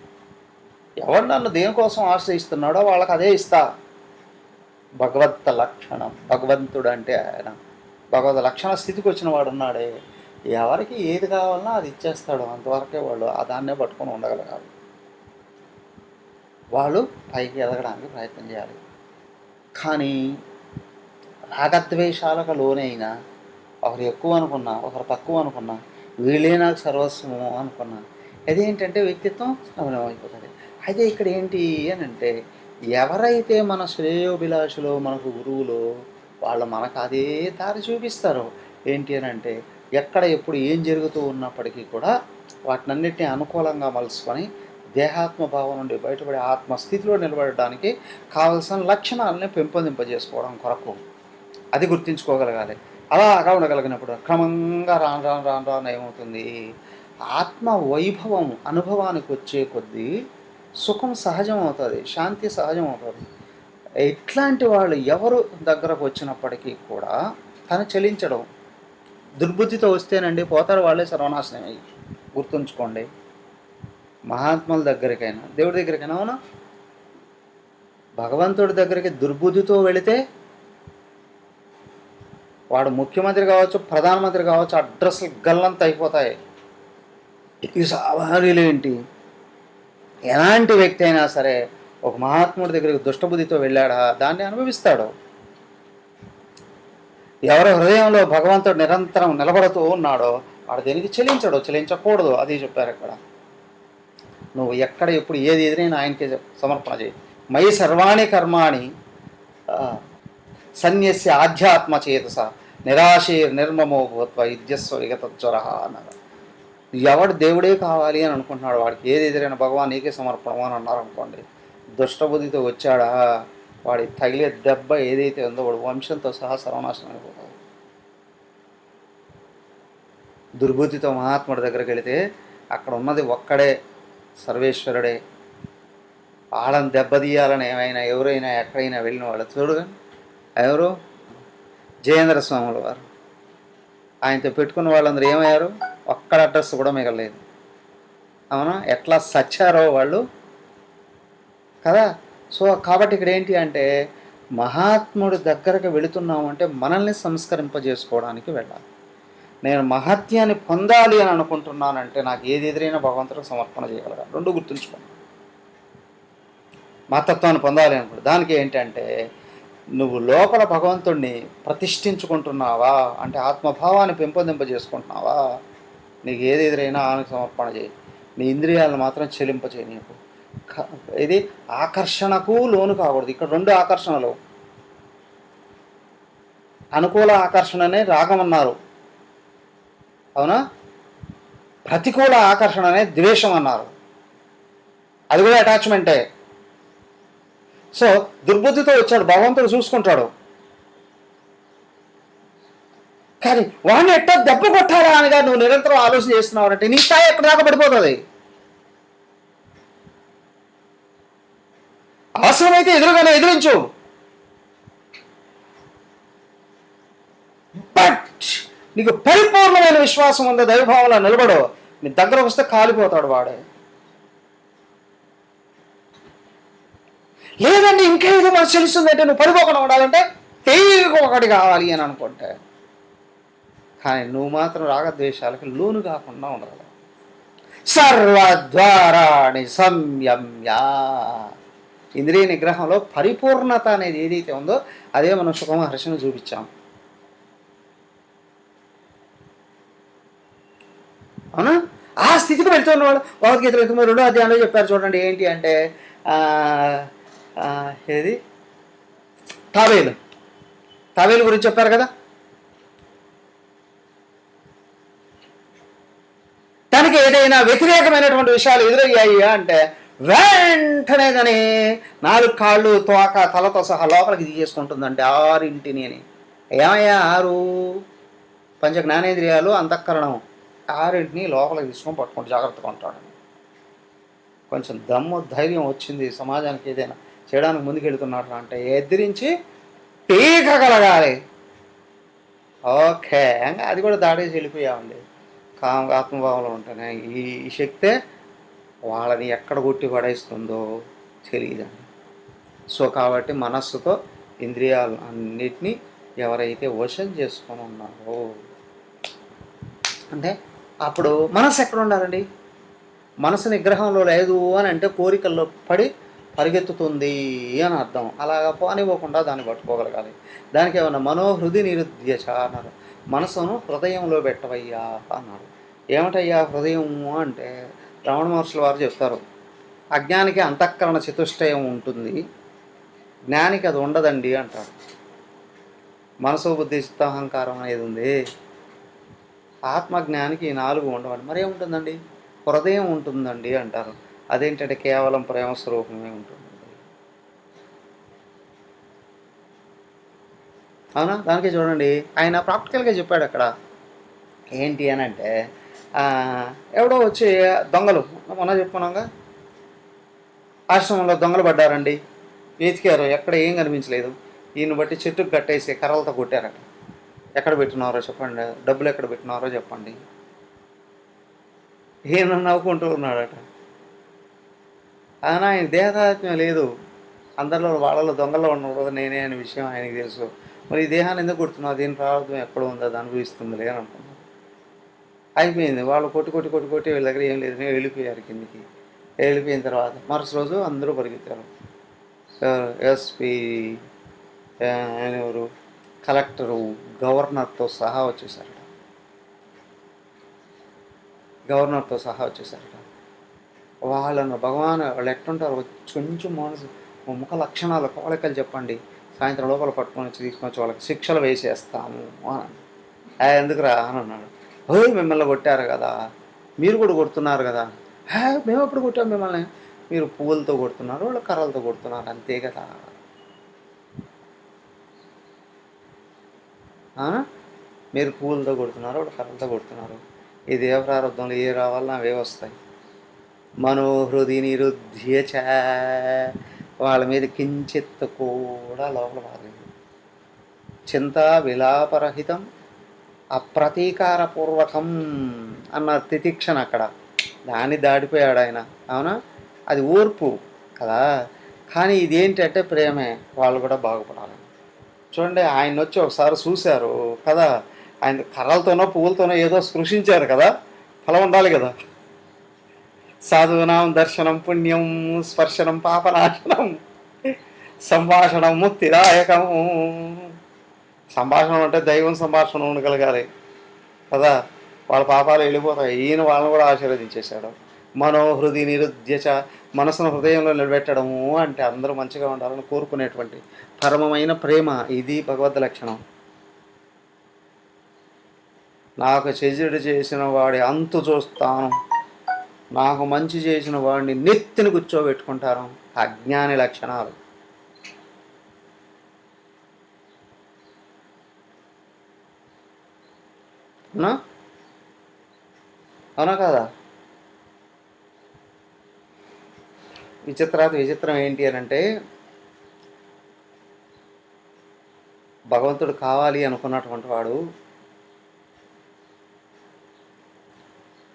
ఎవరు నన్ను దేనికోసం ఆశ్రయిస్తున్నాడో వాళ్ళకి అదే ఇస్తా. భగవత్ లక్షణం. భగవంతుడు అంటే ఆయన భగవద్ లక్షణ స్థితికి వచ్చిన వాడు ఉన్నాడే, ఎవరికి ఏది కావాలన్నా అది ఇచ్చేస్తాడు. అంతవరకే వాళ్ళు ఆ దాన్నే పట్టుకొని ఉండగలగాలి. వాళ్ళు పైకి ఎదగడానికి ప్రయత్నం చేయాలి. కానీ రాగద్వేషాలకు లోనైనా, ఒకరు ఎక్కువ అనుకున్నా, ఒకరు తక్కువ అనుకున్నా, వీళ్ళే నాకు సర్వస్వము అనుకున్నా, అదేంటంటే వ్యక్తిత్వం అయిపోతుంది. అయితే ఇక్కడ ఏంటి అని అంటే, ఎవరైతే మన శ్రేయోభిలాషులో మనకు గురువులో వాళ్ళు మనకు అదే దారి చూపిస్తారు. ఏంటి అని అంటే, ఎక్కడ ఎప్పుడు ఏం జరుగుతూ ఉన్నప్పటికీ కూడా వాటినన్నిటిని అనుకూలంగా మలుచుకొని దేహాత్మభావం నుండి బయటపడి ఆత్మస్థితిలో నిలబడడానికి కావలసిన లక్షణాలని పెంపొందింపజేసుకోవడం కొరకు అది గుర్తించుకోగలగాలి. అలాగా ఉండగలిగినప్పుడు క్రమంగా రాను ఏమవుతుంది, ఆత్మ వైభవం అనుభవానికి వచ్చే కొద్దీ సుఖం సహజం అవుతుంది, శాంతి సహజం అవుతుంది. ఇట్లాంటి వాళ్ళు ఎవరు దగ్గరకు వచ్చినప్పటికీ కూడా తను చలించడం. దుర్బుద్ధితో వస్తేనండి పోతారు వాళ్ళే సర్వనాశనం అయ్యి. గుర్తుంచుకోండి. మహాత్ముల దగ్గరికైనా దేవుడి దగ్గరికైనా, అవునా, భగవంతుడి దగ్గరికి దుర్బుద్ధితో వెళితే వాడు ముఖ్యమంత్రి కావచ్చు, ప్రధానమంత్రి కావచ్చు, అడ్రస్లు గల్లంత అయిపోతాయి. ఈ సామాన్యులు ఏంటి, ఎలాంటి వ్యక్తి అయినా సరే ఒక మహాత్ముడి దగ్గరికి దుష్టబుద్ధితో వెళ్ళాడా దాన్ని అనుభవిస్తాడు. ఎవరి హృదయంలో భగవంతుడు నిరంతరం నిలబడుతూ ఉన్నాడో వాడు దేనికి చెలించకూడదు. అది చెప్పారు ఇక్కడ. నువ్వు ఎక్కడ ఎప్పుడు ఏది ఎదురైనా ఆయనకే సమర్పణ చేయి. మయి సర్వాణి కర్మాణి సన్యస్య ఆధ్యాత్మ చేతస నిరాశీర్ నిర్మమో భూత్వ యుద్ధస్వ విగతజ్వర అన్నారు. ఎవడు దేవుడే కావాలి అని అనుకుంటున్నాడు వాడికి ఏది ఎదురైనా భగవాన్ నీకే సమర్పణం అని అన్నారు అనుకోండి, దుష్టబుద్ధితో వచ్చాడా వాడి తగిలే దెబ్బ ఏదైతే ఉందో వాడు వంశంతో సహా సర్వనాశనం అయిపోతాడు. దుర్బుద్ధితో మహాత్ముడి దగ్గరికి వెళితే అక్కడ ఉన్నది ఒక్కడే, సర్వేశ్వరుడే. వాళ్ళని దెబ్బతీయాలని ఎవరైనా ఎక్కడైనా వెళ్ళిన వాళ్ళు చూడుగా, ఎవరు, జయేంద్ర స్వాముల వారు. ఆయనతో పెట్టుకున్న వాళ్ళందరూ ఏమయ్యారు, ఒక్కడ అడ్రస్ కూడా మిగలేదు. అవునా, ఎట్లా సచ్చారో వాళ్ళు కదా. సో కాబట్టి ఇక్కడ ఏంటి అంటే, మహాత్ముడి దగ్గరకు వెళుతున్నామంటే మనల్ని సంస్కరింపజేసుకోవడానికి వెళ్ళాలి. నేను మహత్యాన్ని పొందాలి అని అనుకుంటున్నానంటే నాకు ఏది ఎదురైనా భగవంతుడికి సమర్పణ చేయగలగాలి. రెండు గుర్తుంచుకోండి. మహత్తత్వాన్ని పొందాలి అనుకుంటు దానికి ఏంటంటే, నువ్వు లోపల భగవంతుడిని ప్రతిష్ఠించుకుంటున్నావా అంటే ఆత్మభావాన్ని పెంపొందింపజేసుకుంటున్నావా, నీకు ఏది ఎదురైనా ఆయనకు సమర్పణ చేయి. నీ ఇంద్రియాలను మాత్రం చెలింపచేయి. నీకు ఇది ఆకర్షణకు లోను కాకూడదు. ఇక్కడ రెండు ఆకర్షణలు, అనుకూల ఆకర్షణనే రాగం అన్నారు, అవునా, ప్రతికూల ఆకర్షణనే ద్వేషం అన్నారు. అది కూడా అటాచ్మెంటే. సో దుర్బుద్ధితో వచ్చాడు, భగవంతుడు చూసుకుంటాడు. కానీ వాడిని ఎట్టా దెబ్బ కొట్టాలా అనిగా నువ్వు నిరంతరం ఆలోచన చేస్తున్నావు అంటే నీ స్థాయి ఎక్కడ దాకా పడిపోతుంది. అవసరమైతే ఎదురుగానే ఎదిరించు, బట్ నీకు పరిపూర్ణమైన విశ్వాసం ఉంది, దైవభావంలో నిలబడు. నీ దగ్గర వస్తే కాలిపోతాడు వాడే. లేదండి ఇంకేదో మనకు తెలుస్తుందంటే నువ్వు పడిపోకుండా ఉండాలంటే తేలిక ఒకటి కావాలి అని అనుకుంటే, కానీ నువ్వు మాత్రం రాగద్వేషాలకి లోను కాకుండా ఉండగలవు. సర్వద్వారాణి సంయమ్య. ఇంద్రియ నిగ్రహంలో పరిపూర్ణత అనేది ఏదైతే ఉందో అదే మనం సుఖమహర్షిని చూపించాం. అవునా, ఆ స్థితికి వెళ్తున్నవాడు భగవద్గీతలో 2వ అధ్యాయంలో చెప్పారు చూడండి. ఏంటి అంటే ఏది, తాబేలు గురించి చెప్పారు కదా. తనకి ఏదైనా వ్యతిరేకమైనటువంటి విషయాలు ఎదురయ్యాయి అంటే వెంటనే కానీ 4 కాళ్ళు తోక తలతో సహా లోపలికి తీసేసుకుంటుందంటే 6 అని. ఏమయ్యా 6 పంచ జ్ఞానేంద్రియాలు అంతఃకరణం 6 లోపలికి తీసుకొని పట్టుకుంటూ జాగ్రత్తగా ఉంటాడు. కొంచెం దమ్ము ధైర్యం వచ్చింది సమాజానికి ఏదైనా చేయడానికి ముందుకెళ్తున్నాడు అంటే ఎదిరించి పీకగలగాలి. ఓకే, అది కూడా దాడేసి వెళ్ళిపోయామండి. ఆత్మభావంలో ఉంటేనే ఈ శక్తే వాళ్ళని ఎక్కడ కొట్టి పడేస్తుందో తెలియదండి. సో కాబట్టి మనస్సుతో ఇంద్రియాలు అన్నిటినీ ఎవరైతే వశం చేసుకొని ఉన్నారో అంటే అప్పుడు మనసు ఎక్కడ ఉండాలండి? మనసు నిగ్రహంలో లేదు అని అంటే కోరికల్లో పడి పరిగెత్తుతుంది అని అర్థం. అలాగా పోనివ్వకుండా దాన్ని పట్టుకోగలగాలి. దానికి ఏమన్నా మనోహృది నిరుద్యచ అన్నారు. మనసును హృదయంలో పెట్టవయ్యా అన్నాడు. ఏమిటయ్యా హృదయము అంటే రమణ మహర్షుల వారు చెప్తారు, అజ్ఞానికి అంతఃకరణ చతుష్టయం ఉంటుంది, జ్ఞానికి అది ఉండదండి అంటారు. మనసు బుద్ధి చిత్త అహంకారం అనేది ఉంది. ఆత్మజ్ఞానికి ఈ 4 ఉండవండి. మరేముంటుందండి? హృదయం ఉంటుందండి అంటారు. అదేంటంటే కేవలం ప్రేమ స్వరూపమే ఉంటుంది. అవునా? దానికే చూడండి ఆయన ప్రాక్టికల్గా చెప్పాడు అక్కడ. ఏంటి అని అంటే ఎవడో వచ్చి దొంగలు మొన్న చెప్పుకున్నాగా, ఆశ్రమంలో దొంగలు పడ్డారండి, వెతికారు, ఎక్కడ ఏం కనిపించలేదు. ఈయన బట్టి చెట్టుకు కట్టేసి కర్రలతో కొట్టారట. ఎక్కడ పెట్టినారో చెప్పండి, డబ్బులు ఎక్కడ పెట్టినారో చెప్పండి. ఈయన నవ్వుకుంటూ ఉన్నాడట. ఆయన దేహదాత్మ్యం లేదు. అందరిలో వాళ్ళలో దొంగలో ఉన్నప్పుడు నేనే అనే విషయం ఆయనకి తెలుసు. మరి ఈ దేహాన్ని ఎందుకు కొడుతున్నావు? దీని ప్రారంభం ఎక్కడ ఉందో అది అనుభవిస్తుంది అని అనుకున్నాను. అయిపోయింది. వాళ్ళు కొట్టి వీళ్ళ దగ్గర ఏం లేదు, వెళ్ళిపోయారు కిందికి. వెళ్ళిపోయిన తర్వాత మరుసటి రోజు అందరూ పరిగెత్తారు. ఎస్పీ, ఆయన ఎవరు, కలెక్టరు, గవర్నర్తో సహా వచ్చేసారట. వాళ్ళను భగవాన్ వాళ్ళు ఎట్టుంటారు, కొంచెం ముఖ లక్షణాలు కోరికలు చెప్పండి, సాయంత్రం లోపల పట్టుకొని వచ్చి తీసుకొని వాళ్ళకి శిక్షలు వేసేస్తాము అని. ఎందుకురా అని అన్నాడు. మిమ్మల్ని కొట్టారు కదా, మీరు కూడా కొడుతున్నారు కదా. మేము ఎప్పుడు కొట్టాం మిమ్మల్ని? మీరు పువ్వులతో కొడుతున్నారు, వాళ్ళు కర్రలతో కొడుతున్నారు, అంతే కదా. మీరు పువ్వులతో కొడుతున్నారు, వాళ్ళు కర్రలతో కొడుతున్నారు. ఈ దేవ ప్రారంభంలో ఏ రావాలన్నా అవే వస్తాయి. మనోహృది నిరుద్ధ్యచ, వాళ్ళ మీద కించిత్ కూడా లోపల బాగలేదు. చింత విలాపరహితం అప్రతీకారపూర్వకం అన్న తితిక్షణ అక్కడ, దాన్ని దాడిపోయాడు ఆయన. అవునా? అది ఓర్పు కదా. కానీ ఇదేంటంటే ప్రేమే, వాళ్ళు కూడా బాగుపడాలి. చూడండి, ఆయన వచ్చి ఒకసారి చూశారు కదా, ఆయన కర్రలతోనో పువ్వులతోనో ఏదో స్పృశించారు కదా, ఫలం ఉండాలి కదా. సాధువునాం దర్శనం పుణ్యం, స్పర్శనం పాపనాశనం, సంభాషణం ముక్తిదాయకము. సంభాషణ అంటే దైవం సంభాషణ ఉండగలగాలి కదా, వాళ్ళ పాపాలు వెళ్ళిపోతాయి. ఈయన వాళ్ళని కూడా ఆశీర్వదించేశాడు. మనోహృది నిరుద్యచ, మనసును హృదయంలో నిలబెట్టడము అంటే అందరూ మంచిగా ఉండాలని కోరుకునేటువంటి పరమమైన ప్రేమ. ఇది భగవద్ లక్షణం. నాకు చెడు చేసిన వాడి అంతు చూస్తాను, నాకు మంచి చేసిన వాడిని నెత్తిని కూర్చోబెట్టుకుంటాను. అజ్ఞాని లక్షణాలు. అవునా కదా? విచిత్రం ఏంటి అని అంటే, భగవంతుడు కావాలి అనుకున్నటువంటి వాడు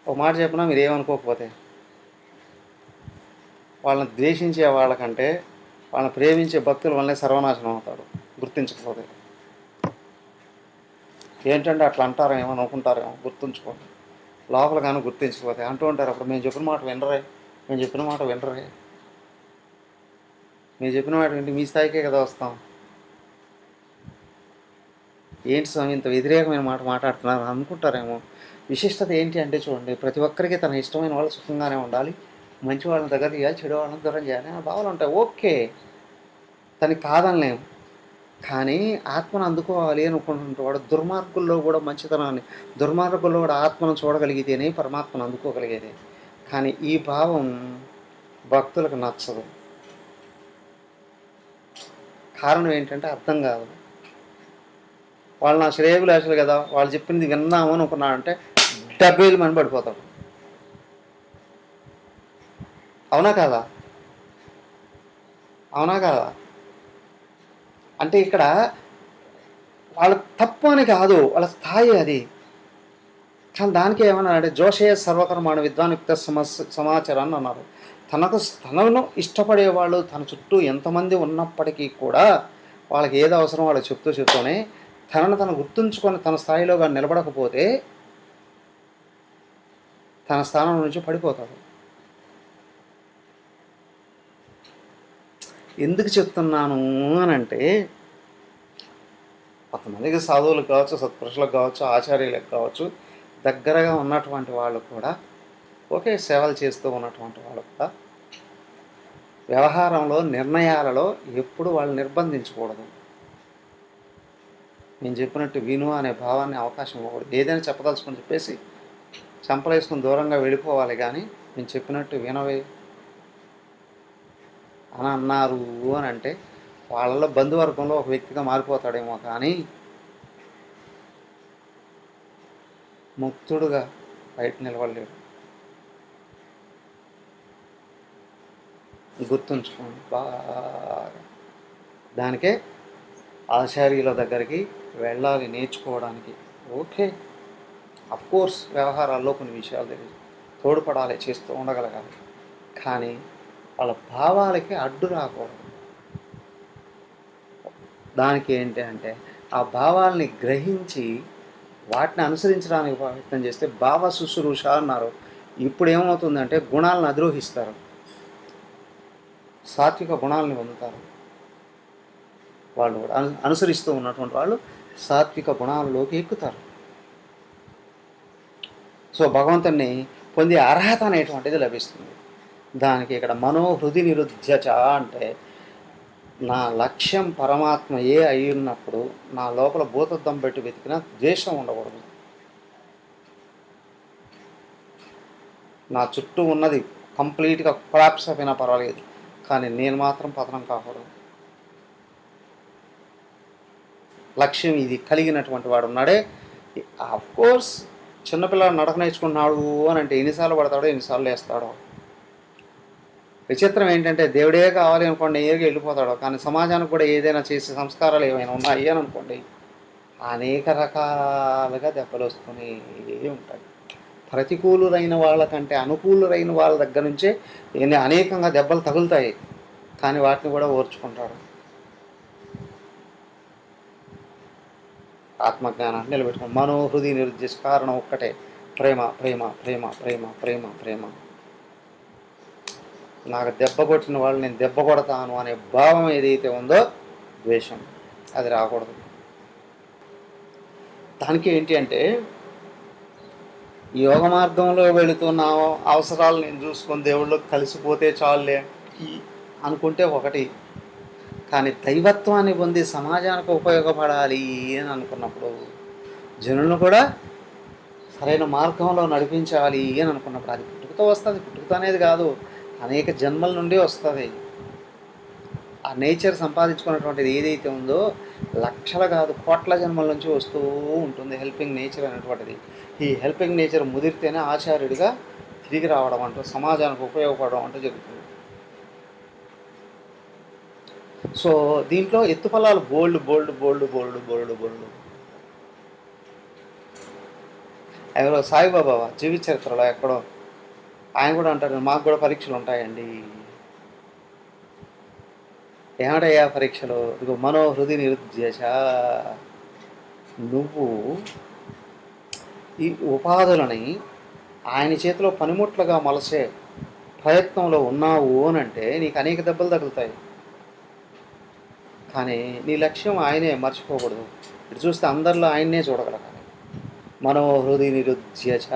ఒక మాట చెప్పినా మీరు ఏమనుకోకపోతే, వాళ్ళని ద్వేషించే వాళ్ళకంటే వాళ్ళని ప్రేమించే భక్తుల వల్లనే సర్వనాశనం అవుతాడు గుర్తించకపోతే. ఏంటంటే అట్లా అంటారేమో అనుకుంటారేమో, గుర్తుంచుకోండి. లోపల కానీ గుర్తించకపోతే అంటూ ఉంటారు. అప్పుడు మేము చెప్పిన మాట వినరే, మీరు చెప్పిన మాట వింటే మీ స్థాయికే కదా వస్తాం. ఏంటి స్వామి ఇంత వ్యతిరేకమైన మాట మాట్లాడుతున్నారు అనుకుంటారేమో. విశిష్టత ఏంటి అంటే చూడండి, ప్రతి ఒక్కరికి తన ఇష్టమైన వాళ్ళు సుఖంగానే ఉండాలి, మంచి వాళ్ళని దగ్గర చేయాలి, చెడు వాళ్ళని దూరం చేయాలి అనే భావాలు ఉంటాయి. ఓకే, తనకి కాదనిలేము. కానీ ఆత్మను అందుకోవాలి అనుకుంటున్నవాడు దుర్మార్గుల్లో కూడా మంచితనాన్ని, దుర్మార్గుల్లో కూడా ఆత్మను చూడగలిగితేనే పరమాత్మను అందుకోగలిగేది. కానీ ఈ భావం భక్తులకు నచ్చదు. కారణం ఏంటంటే అర్థం కాదు. వాళ్ళు నా శ్రేయోభిలాషులు కదా, వాళ్ళు చెప్పింది విన్నాము అనుకున్నాడంటే 70 మంది పడిపోతాడు. అవునా కాదా? అవునా కాదా? అంటే ఇక్కడ వాళ్ళ తప్పు అని కాదు, వాళ్ళ స్థాయి అది. కానీ దానికి ఏమన్నా అంటే జోషే సర్వకర్మాణ విద్వానుక్త సమాచారాన్ని అన్నారు. తనను ఇష్టపడేవాళ్ళు తన చుట్టూ ఎంతమంది ఉన్నప్పటికీ కూడా వాళ్ళకి ఏది అవసరం వాళ్ళు చెప్తూనే తనను గుర్తుంచుకొని తన స్థాయిలో కానీ నిలబడకపోతే తన స్థానం నుంచి పడిపోతాడు. ఎందుకు చెప్తున్నాను అని అంటే, కొంతమందికి సాధువులకు కావచ్చు, సత్పురుషులకు కావచ్చు, ఆచార్యులకు కావచ్చు, దగ్గరగా ఉన్నటువంటి వాళ్ళు కూడా, ఒకే సేవలు చేస్తూ ఉన్నటువంటి వాళ్ళు కూడా వ్యవహారంలో నిర్ణయాలలో ఎప్పుడు వాళ్ళు నిర్బంధించకూడదు. నేను చెప్పినట్టు విను అనే భావాన్ని అవకాశం ఇవ్వకూడదు. ఏదైనా చెప్పదలుచుకొని చెప్పేసి చంపలేసుకుని దూరంగా వెళ్ళిపోవాలి. కానీ నేను చెప్పినట్టు వినవే అని అన్నారు అని అంటే వాళ్ళలో బంధువర్గంలో ఒక వ్యక్తిగా మారిపోతాడేమో, కానీ ముక్తుడుగా బయట నిలవలేడు. గుర్తుంచుకోండి బాగా. దానికే ఆచార్యుల దగ్గరికి వెళ్ళాలి నేర్చుకోవడానికి. ఓకే, అఫ్కోర్స్ వ్యవహారాల్లో కొన్ని విషయాలు తెలియదు, తోడ్పడాలి, చేస్తూ ఉండగలగాలి. కానీ వాళ్ళ భావాలకి అడ్డు రాకూడదు. దానికి ఏంటి అంటే ఆ భావాల్ని గ్రహించి వాటిని అనుసరించడానికి ప్రయత్నం చేస్తే భావ శుశ్రూష అన్నారు. ఇప్పుడు ఏమవుతుందంటే గుణాలను అధిరోహిస్తారు, సాత్విక గుణాలని పొందుతారు. వాళ్ళు కూడా అనుసరిస్తూ ఉన్నటువంటి వాళ్ళు సాత్విక గుణాలలోకి ఎక్కుతారు. సో భగవంతుని పొందే అర్హత అనేటువంటిది లభిస్తుంది. దానికి ఇక్కడ మనోహృది నిరుధ్యచ అంటే నా లక్ష్యం పరమాత్మ అయి ఉన్నప్పుడు నా లోపల భూతద్దం పెట్టి వెతికినా ద్వేషం ఉండకూడదు. నా చుట్టూ ఉన్నది కంప్లీట్గా కొలాప్స్ అయిపోయినా పర్వాలేదు, కానీ నేను మాత్రం పతనం కాకూడదు. లక్ష్యం ఇది కలిగినటువంటి వాడు ఉన్నాడే. ఆఫ్కోర్స్ చిన్నపిల్లడు నడక నేర్చుకుంటున్నాడు అని అంటే ఎన్నిసార్లు పడతాడో ఎన్నిసార్లు వేస్తాడో. విచిత్రం ఏంటంటే దేవుడే కావాలి అనుకోండి ఏరుగా వెళ్ళిపోతాడు. కానీ సమాజానికి కూడా ఏదైనా చేసే సంస్కారాలు ఏమైనా ఉన్నాయి అని అనుకోండి అనేక రకాలుగా దెబ్బలు వస్తూనే ఉంటాయి. ప్రతికూలురైన వాళ్ళకంటే అనుకూలురైన వాళ్ళ దగ్గర నుంచే అనేకంగా దెబ్బలు తగులుతాయి, కానీ వాటిని కూడా ఓర్చుకుంటాడు. ఆత్మజ్ఞానాన్ని నిలబెట్టుకుని మనోహృది నిరుద్దేశ కారణం ఒక్కటే, ప్రేమ ప్రేమ ప్రేమ ప్రేమ ప్రేమ ప్రేమ. నాకు దెబ్బ కొట్టిన వాళ్ళు నేను దెబ్బ కొడతాను అనే భావం ఏదైతే ఉందో ద్వేషం, అది రాకూడదు. దానికి ఏంటి అంటే యోగ మార్గంలో వెళుతున్న అవసరాలు నేను చూసుకొని దేవుళ్ళు కలిసిపోతే చాలులే అనుకుంటే ఒకటి, కానీ దైవత్వాన్ని పొంది సమాజానికి ఉపయోగపడాలి అని అనుకున్నప్పుడు, జనులను కూడా సరైన మార్గంలో నడిపించాలి అని అనుకున్నప్పుడు అది పుట్టుకతో వస్తుంది. పుట్టుకతో అనేది కాదు, అనేక జన్మల నుండి వస్తుంది. ఆ నేచర్ సంపాదించుకున్నటువంటిది ఏదైతే ఉందో లక్షల కాదు కోట్ల జన్మల నుంచి వస్తూ ఉంటుంది హెల్పింగ్ నేచర్ అనేటువంటిది. ఈ హెల్పింగ్ నేచర్ ముదిరితేనే ఆచార్యుడిగా తిరిగి రావడం అంటూ సమాజానికి ఉపయోగపడడం అంటూ జరుగుతుంది. సో దీంట్లో ఎత్తుఫలాలు బోల్డ్ బోల్డ్ బోల్డ్ బోల్డ్ బోల్డ్ బోల్డ్. ఎవరో సాయిబాబా జీవిత చరిత్రలో ఎక్కడో ఆయన కూడా అంటారు మాకు కూడా పరీక్షలు ఉంటాయండి. ఏమిటయ్యా పరీక్షలు? ఇదిగో మనోహృది నిరుద్దేశ, నువ్వు ఈ ఉపాధులని ఆయన చేతిలో పనిముట్లుగా మలసే ప్రయత్నంలో ఉన్నావు అని అంటే నీకు అనేక దెబ్బలు తగులుతాయి. కానీ నీ లక్ష్యం ఆయనే, మర్చిపోకూడదు. ఇటు చూస్తే అందరిలో ఆయన్నే చూడగలగాలి. మనోహృది నిరుద్దేశ.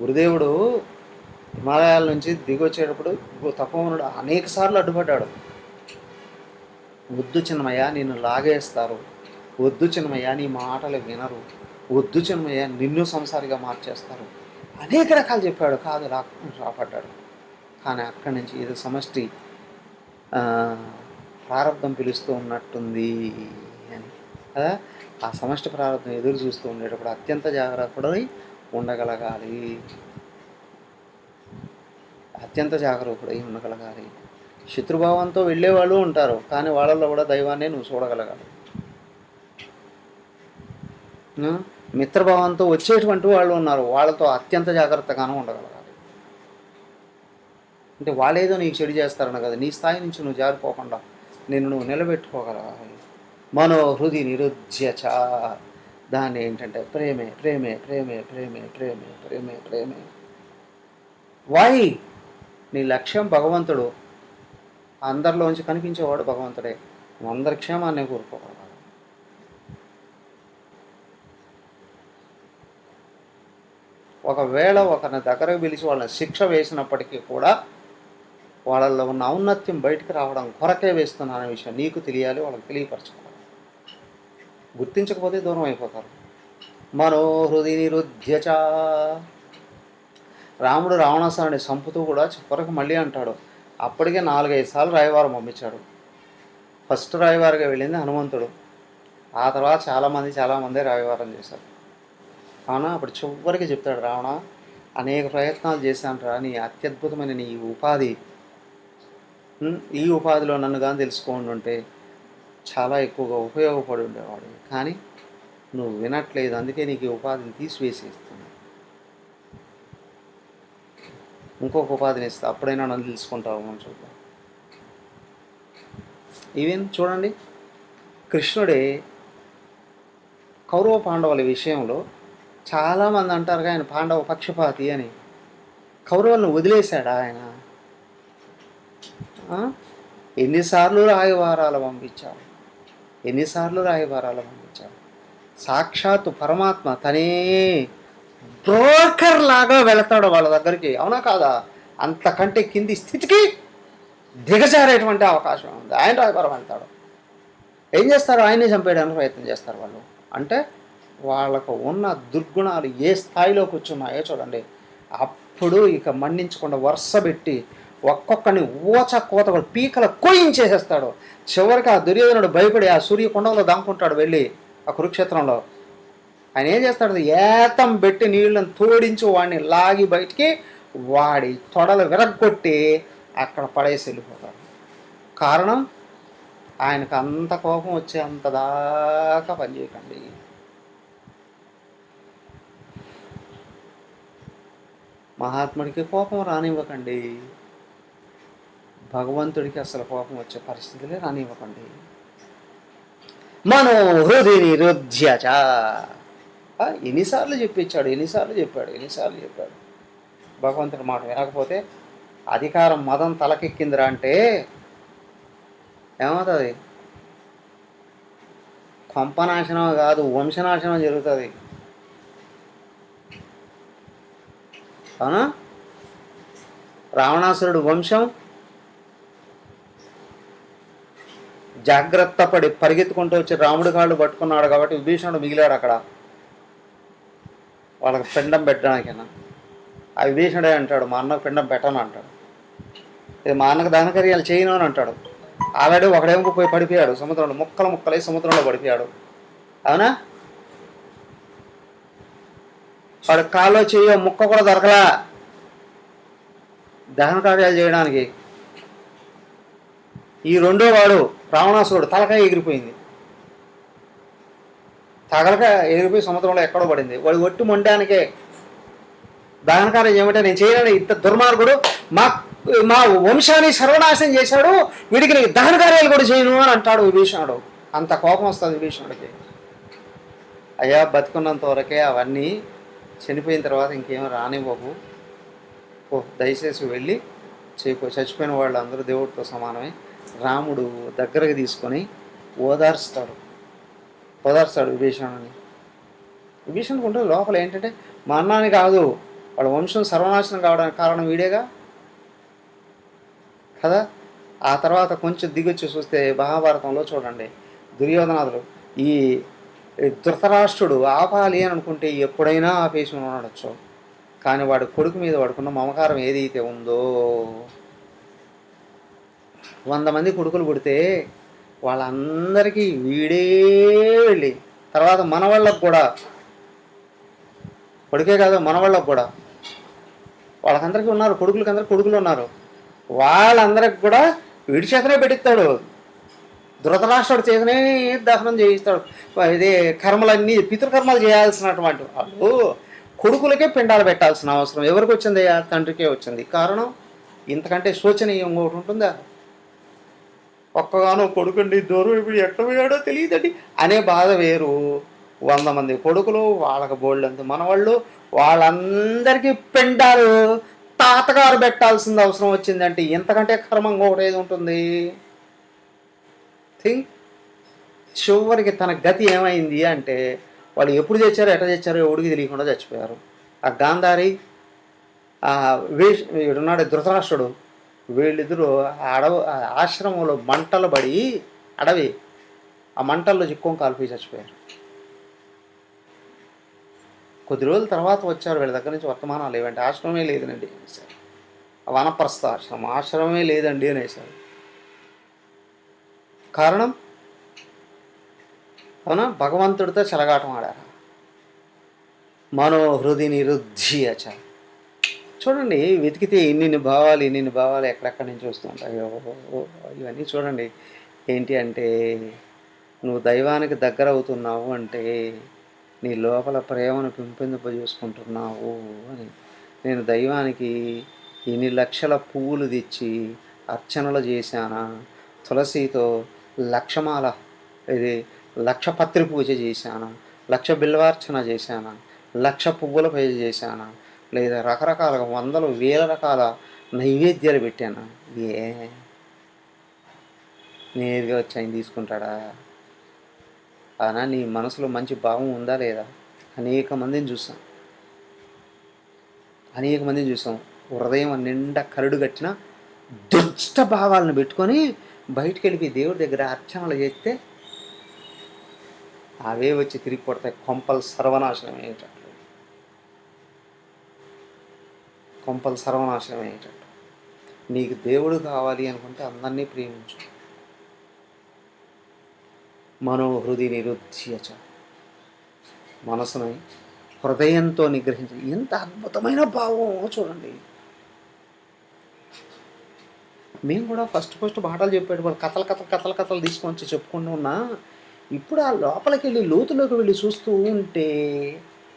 గురుదేవుడు హిమాలయాల నుంచి దిగొచ్చేటప్పుడు తపోవనుడు అనేక సార్లు అడ్డుపడ్డాడు. వద్దు చిన్నమయ్య నిన్ను లాగేస్తారు, వద్దు చిన్నమయ్య నీ మాటలు వినరు, వద్దు చిన్నమయ్య నిన్ను సంసారిగా మార్చేస్తారు, అనేక రకాలు చెప్పాడు. కాదు రాపడ్డాడు. కానీ అక్కడి నుంచి ఏదో సమష్టి ప్రారంభం పిలుస్తూ ఉన్నట్టుంది అని కదా. ఆ సమష్టి ప్రారంభం ఎదురు చూస్తూ ఉండేటప్పుడు అత్యంత జాగ్రత్తపడి ఉండగలగాలి, అత్యంత జాగరూకుడై ఉండగలగాలి. శత్రుభావంతో వెళ్ళేవాళ్ళు ఉంటారు, కానీ వాళ్ళల్లో కూడా దైవాన్ని నువ్వు చూడగలగాలి. మిత్రభావంతో వచ్చేటువంటి వాళ్ళు ఉన్నారు, వాళ్ళతో అత్యంత జాగ్రత్తగానే ఉండగలగాలి. అంటే వాళ్ళేదో నీకు చెడు చేస్తారన్న కదా, నీ స్థాయి నుంచి నువ్వు జారిపోకుండా నువ్వు నిలబెట్టుకోగలగాలి. మనోహృది నిరుధ్యచ, దాన్ని ఏంటంటే ప్రేమే ప్రేమే ప్రేమే ప్రేమే ప్రేమే ప్రేమే ప్రేమే. వై? నీ లక్ష్యం భగవంతుడు, అందరిలోంచి కనిపించేవాడు భగవంతుడే. అందరి క్షేమాన్ని కోరుకోగలగాలి. ఒకవేళ ఒకరిని దగ్గరకు పిలిచి వాళ్ళని శిక్ష వేసినప్పటికీ కూడా వాళ్ళల్లో ఉన్న ఔన్నత్యం బయటికి రావడం కొరకే వేస్తున్నానే విషయం నీకు తెలియాలి, వాళ్ళకి తెలియపరచుకోవాలి. గుర్తించకపోతే దూరం అయిపోతారు. మనోహృది నిరుధ్యచ. రాముడు రావణాసురుడిని చంపుతూ కూడా చివరకు మళ్ళీ అంటాడు, అప్పటికే 4-5 సార్లు రాయవారం పంపించాడు. ఫస్ట్ రాయవారిగా వెళ్ళింది హనుమంతుడు, ఆ తర్వాత చాలామంది రాయవారం చేశారు. అవునా? అప్పుడు చివరికి చెప్తాడు, రావణ అనేక ప్రయత్నాలు చేశాను నీ అత్యద్భుతమైన నీ ఉపాధి, ఈ ఉపాధిలో నన్ను కానీ తెలుసుకోండి ఉంటే చాలా ఎక్కువగా ఉపయోగపడి ఉండేవాడు, కానీ నువ్వు వినట్లేదు, అందుకే నీకు ఈ ఉపాధిని తీసివేసేస్తుంది. ఇంకొక ఉపాధిని ఇస్తా, అప్పుడైనా నన్ను తెలుసుకుంటావు మనం చూద్దాం. ఈవెన్ చూడండి, కృష్ణుడే కౌరవ పాండవుల విషయంలో చాలామంది అంటారుగా ఆయన పాండవ పక్షపాతి అని. కౌరవులను వదిలేశాడా ఆయన? ఎన్నిసార్లు రాయవారాలు పంపించాడు, సాక్షాత్తు పరమాత్మ తనే బ్రోకర్ లాగా వెళతాడు వాళ్ళ దగ్గరికి, అవునా కాదా? అంతకంటే కింది స్థితికి దిగజారేటువంటి అవకాశం ఉంది. ఆయన రాయబారం వెళ్తాడు. ఏం చేస్తారు? ఆయనే చంపేయడానికి ప్రయత్నం చేస్తారు వాళ్ళు. అంటే వాళ్ళకు ఉన్న దుర్గుణాలు ఏ స్థాయిలోకి వచ్చున్నాయో చూడండి. అప్పుడు ఇక మన్నించకుండా వరుస పెట్టి ఒక్కొక్కరిని కోత పీకల కోయించేసేస్తాడు. చివరికి ఆ దుర్యోధనుడు భయపడి ఆ సూర్యకొండంలో దాక్కుంటాడు వెళ్ళి ఆ కురుక్షేత్రంలో. ఆయన ఏం చేస్తాడు? ఏతం పెట్టి నీళ్ళని తోడించి వాడిని లాగి బయటికి వాడి తొడలు విరగ్గొట్టి అక్కడ పడేసి వెళ్ళిపోతాడు. కారణం ఆయనకు అంత కోపం వచ్చే అంత దాకా పనిచేయకండి. మహాత్ముడికి కోపం రానివ్వకండి, భగవంతుడికి అసలు కోపం వచ్చే పరిస్థితులే రానివ్వకండి. మనోహృది నిరుధ్యచ. ఎన్నిసార్లు చెప్పాడు. భగవంతుడి మాట వినకపోతే అధికారం మదం తలకెక్కిందిరా అంటే ఏమవుతుంది? కొంపనాశనం కాదు, వంశనాశనం జరుగుతుంది. అవునా? రావణాసురుడు వంశం జాగ్రత్త పడి పరిగెత్తుకుంటూ వచ్చి రాముడి కాళ్ళు పట్టుకున్నాడు కాబట్టి విభీషణుడు మిగిలాడు అక్కడ వాళ్ళకి పిండం పెట్టడానికైనా. ఆ విభీషణుడే అంటాడు, మా అన్నకు పిండం పెట్టను అంటాడు. ఇది మా అన్నకు దహనకర్యాలు చేయను అని అంటాడు. ఆల్రెడీ ఒకడేమో పోయి పడిపోయాడు సముద్రంలో, ముక్కలై సముద్రంలో పడిపోయాడు. అవునా? వాడు కాల్లో చెయ్యో ముక్క కూడా దొరకలా దహన కార్యాలు చేయడానికి. ఈ రెండో వాడు రావణాసురుడు తలకాయ ఎగిరిపోయింది, ఎగిరిపోయి సముద్రంలో ఎక్కడో పడింది. వాడు ఒట్టి మొండానికే దహన కార్యం ఏమంటే నేను చేయలేని ఇంత దుర్మార్గుడు మా వంశాన్ని సర్వనాశనం చేశాడు, వీడికి నేను దహన కార్యాలు కూడా చేయను అని అంటాడు విభీషణుడు. అంత కోపం వస్తుంది విభీషణుడికి. అయ్యా బతుకున్నంత వరకే అవన్నీ, చనిపోయిన తర్వాత ఇంకేమో రానివ్వకు, దయచేసి వెళ్ళి చేయకు. చచ్చిపోయిన వాళ్ళు అందరూ దేవుడితో సమానమే. రాముడు దగ్గరకు తీసుకొని ఓదార్స్తాడు విభీషణుని. విభీషణుడికి ఉంటుంది లోపల ఏంటంటే మా అన్నాని కాదు, వాళ్ళ వంశం సర్వనాశనం కావడానికి కారణం వీడేగా కదా. ఆ తర్వాత కొంచెం దిగొచ్చి చూస్తే మహాభారతంలో చూడండి, దుర్యోధనాదులు ఈ ధృతరాష్ట్రుడు ఆపాలి అని అనుకుంటే ఎప్పుడైనా ఆపేసి ఉండొచ్చు. కానీ వాడి కొడుకు మీద వాడుకున్న మమకారం ఏదైతే ఉందో, 100 మంది కొడుకులు పుడితే వాళ్ళందరికీ వీడే వెళ్ళి, తర్వాత మన వాళ్ళకు కూడా, కొడుకే కాదు మన వాళ్ళకు కూడా, వాళ్ళకందరికీ ఉన్నారు, అందరికీ కొడుకులు ఉన్నారు, వాళ్ళందరికి కూడా వీడి చేతనే పెట్టిస్తాడు. ధృతరాష్ట్రుడు చేతనే దహనం చేయిస్తాడు. ఇదే కర్మలన్నీ పితృకర్మలు చేయాల్సినటువంటి వాళ్ళు కొడుకులకే పిండాలు పెట్టాల్సిన అవసరం ఎవరికి వచ్చింది? తండ్రికే వచ్చింది. కారణం ఇంతకంటే శోచనీయం ఒకటి ఉంటుందా? ఒక్కగానో కొడుకండి, దూరం ఇప్పుడు ఎక్కడ పోయాడో తెలియదండి అనే బాధ వేరు. 100 మంది కొడుకులు, వాళ్ళకి బోల్డంత మనవాళ్ళు, వాళ్ళందరికీ పిండాలు తాతగారు పెట్టాల్సిన అవసరం వచ్చిందంటే ఇంతకంటే కర్మంగా ఒకటి ఏది ఉంటుంది? థింక్. చివరికి తన గతి ఏమైంది అంటే, వాళ్ళు ఎప్పుడు చచ్చారో ఎట్లా చచ్చారో ఎవడికి తెలియకుండా చచ్చిపోయారు. ఆ గాంధారి, వీడున్నాడు ధృతరాష్ట్రుడు, వీళ్ళిద్దరూ ఆశ్రమంలో మంటలు పడి, అడవి ఆ మంటల్లో చిక్కుని కాల్పి చచ్చిపోయారు. కొద్ది రోజుల తర్వాత వచ్చారు, వీళ్ళ దగ్గర నుంచి వర్తమానాలు ఏవంటే ఆశ్రమమే లేదనండి అనేసారు. వనప్రస్థ ఆశ్రమమే లేదండి అనేసారు. కారణం అవునా, భగవంతుడితో చెలగాటం ఆడారు. మనోహృది నిరుధ్యచ. చూడండి, వెతికితే ఎన్ని భావాలు ఎక్కడెక్కడి నుంచి వస్తుంటాయో ఇవన్నీ చూడండి. ఏంటి అంటే, నువ్వు దైవానికి దగ్గర అవుతున్నావు అంటే నీ లోపల ప్రేమను పెంపొందింపజేసుకుంటున్నావు అని. నేను దైవానికి ఎన్ని లక్షల పువ్వులు తెచ్చి అర్చనలు చేశానా, తులసితో లక్షమాల, ఇది 1,00,000 పత్రి పూజ చేశానా, 1,00,000 బిల్వార్చన చేశానా, 1,00,000 పువ్వుల పూజ చేశానా, లేదా రకరకాల 100,000 రకాల నైవేద్యాలు పెట్టానా? నేరుగా వచ్చి ఆయన తీసుకుంటాడా? అనా నీ మనసులో మంచి భావం ఉందా లేదా? అనేక మందిని చూసాం. హృదయం నిండా కరుడు కట్టిన దుష్ట భావాలను పెట్టుకొని బయటికి వెళ్ళిపోయి దేవుడి దగ్గర అర్చనలు చేస్తే అవే వచ్చి తిరిగి కొడతాయి. కొంపలు సర్వనాశనం అయ్యేటట్టు. నీకు దేవుడు కావాలి అనుకుంటే అందరినీ ప్రేమించు. మనోహృది నిరుధ్యచ. మనసుని హృదయంతో నిగ్రహించి, ఎంత అద్భుతమైన భావం చూడండి. మేము కూడా ఫస్ట్ మాటలు చెప్పాడు, వాళ్ళు కథలు తీసుకొని చెప్పుకుంటూ ఉన్నా. ఇప్పుడు ఆ లోపలికి వెళ్ళి లోతులోకి వెళ్ళి చూస్తూ ఉంటే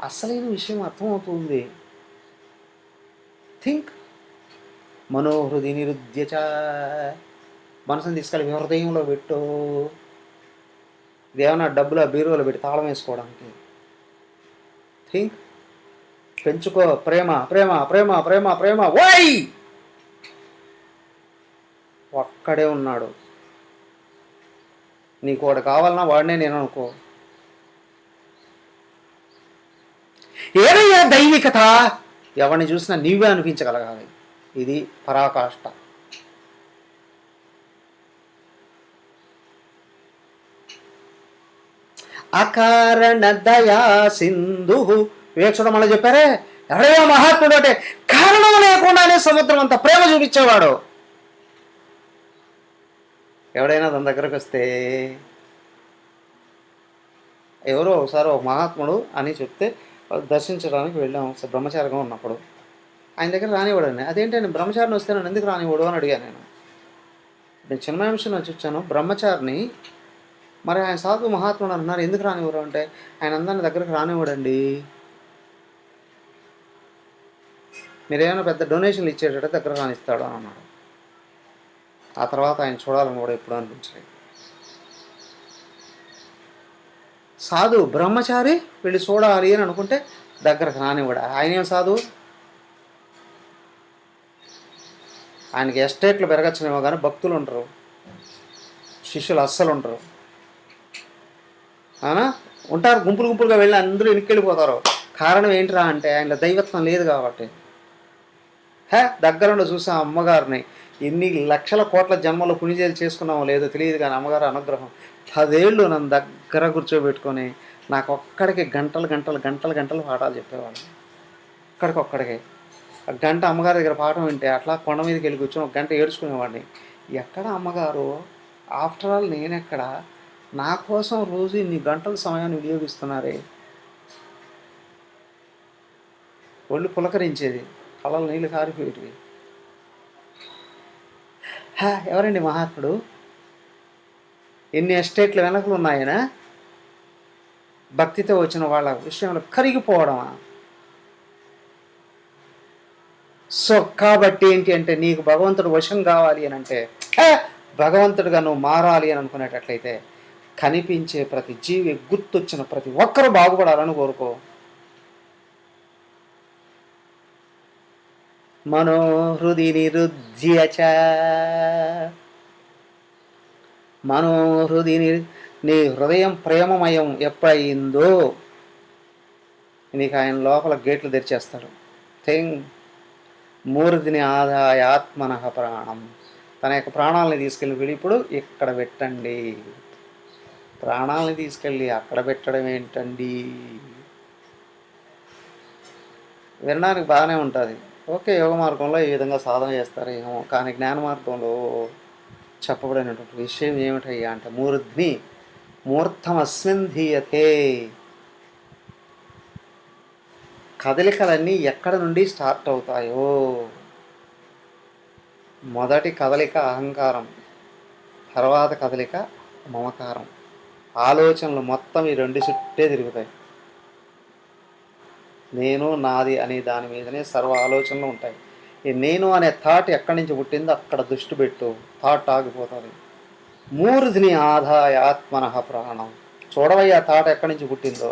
అసలైన విషయం అర్థమవుతుంది. థింక్. మనోహృది నిరుధ్యచ. మనసుని తీసుకెళ్ళి హృదయంలో పెట్టు. ఇదేమన్నా డబ్బులు ఆ బీరువాలో పెట్టి తాళం వేసుకోవడానికి. థింక్. పెంచుకో ప్రేమ. వై ఒక్కడే ఉన్నాడు. నీకు వాడు కావాలన్నా వాడినే నేను అనుకో. ఏదయ్యా దైవికత? ఎవరిని చూసినా నీవే అనిపించగలగాలి. ఇది పరాకాష్ట. అకారణ దయా సింధు. వివేక్షుడు మళ్ళీ చెప్పారే, ఎవడయ్యా మహాత్ముడు అంటే కారణం లేకుండానే సముద్రం అంతా ప్రేమ చూపించేవాడు. ఎవడైనా తన దగ్గరకు వస్తే, ఎవరో ఒకసారి ఒక మహాత్ముడు అని చెప్తే దర్శించడానికి వెళ్ళాము బ్రహ్మచారిగా ఉన్నప్పుడు. ఆయన దగ్గర రానివ్వడండి. అదేంటండి బ్రహ్మచారిని వస్తే నన్ను ఎందుకు రానివ్వడు అని అడిగాను నేను చిన్మయాంశం నుంచి వచ్చాను బ్రహ్మచారిని. మరి ఆయన సాధు మహాత్ముడు అంటున్నారు, ఎందుకు రానివ్వరు అంటే, ఆయన అందరిని దగ్గరకు రానివ్వడండి. మీరేమైనా పెద్ద డొనేషన్లు ఇచ్చేటట్టు దగ్గర రానిస్తాడు అని అన్నాడు. ఆ తర్వాత ఆయన చూడాలని కూడా ఎప్పుడు అనిపించలేదు. సాధు బ్రహ్మచారి వెళ్ళి చూడాలి అని అనుకుంటే దగ్గరకు రానివ్వడు. ఆయనేం సాధు? ఆయనకి ఎస్టేట్లు పెరగచ్చునేమో కానీ భక్తులు ఉంటారు, శిష్యులు అస్సలు ఉంటారు. ఉంటారు గుంపులుగా వెళ్ళి అందరూ వెనక్కి కారణం ఏంటిరా అంటే, ఆయన దైవత్వం లేదు కాబట్టి. దగ్గరుండి చూసా అమ్మగారిని ఎన్ని లక్షల కోట్ల జన్మలో పుణ్యజలు చేసుకున్నామో లేదో తెలియదు, కానీ అమ్మగారు అనుగ్రహం 10 ఏళ్ళు నన్ను దగ్గర కూర్చోబెట్టుకొని నాకు ఒక్కడికి గంటలు గంటలు గంటలు గంటలు పాఠాలు చెప్పేవాడు. ఒక్కడికి ఆ గంట అమ్మగారి దగ్గర పాఠం వింటే అట్లా కొండ మీదకి వెళ్ళి కూర్చొని 1 గంట ఏడ్చుకునేవాడిని. ఎక్కడ అమ్మగారు, ఆఫ్టర్ ఆల్ నేనెక్కడ, నా కోసం రోజు ఇన్ని గంటల సమయాన్ని వినియోగిస్తున్నారే. ఒళ్ళు పులకరించేది, కళ్ళలో నీళ్ళు కారిపోయేటివి. ఎవరండి మహాత్ముడు? ఎన్ని ఎస్టేట్ల వెనకలు ఉన్నాయనా? భక్తితో వచ్చిన వాళ్ళ విషయంలో కరిగిపోవడమా? సో కాబట్టి ఏంటి అంటే, నీకు భగవంతుడు వశం కావాలి అని అంటే, భగవంతుడిగా నువ్వు మారాలి అని అనుకునేటట్లయితే కనిపించే ప్రతి జీవి, గుర్తొచ్చిన ప్రతి ఒక్కరూ బాగుపడాలని కోరుకో. మనోహృది నిరుధ్యచ, మనోహృది నీ హృదయం ప్రేమమయం ఎప్పుడయిందో నీకు ఆయన లోపల గేట్లు తెరిచేస్తాడు. మూర్ధిని ఆదాయ ఆత్మనః ప్రాణం, తన యొక్క ప్రాణాలని తీసుకెళ్ళి ఇప్పుడు ఇక్కడ పెట్టండి. ప్రాణాలని తీసుకెళ్ళి అక్కడ పెట్టడం ఏంటండి? వినడానికి బాగానే ఉంటుంది. ఓకే, యోగ మార్గంలో ఈ విధంగా సాధన చేస్తారేమో, కానీ జ్ఞాన మార్గంలో చెప్పబడినటువంటి విషయం ఏమిటయ్యా అంటే, మూర్ధ్ని మూర్ధమస్మిన్ ధీయతే. కదలికలన్నీ ఎక్కడ నుండి స్టార్ట్ అవుతాయో, మొదటి కదలిక అహంకారం, తర్వాత కదలిక మమకారం. ఆలోచనలు మొత్తం ఈ 2 చుట్టే తిరుగుతాయి. నేను నాది అనే దాని మీదనే సర్వ ఆలోచనలు ఉంటాయి. ఈ నేను అనే థాట్ ఎక్కడి నుంచి పుట్టిందో అక్కడ దృష్టి పెట్టు, థాట్ ఆగిపోతుంది. మూర్ధిని ఆదాయ ఆత్మనః ప్రాణం. చూడవయ్యా థాట్ ఎక్కడి నుంచి పుట్టిందో.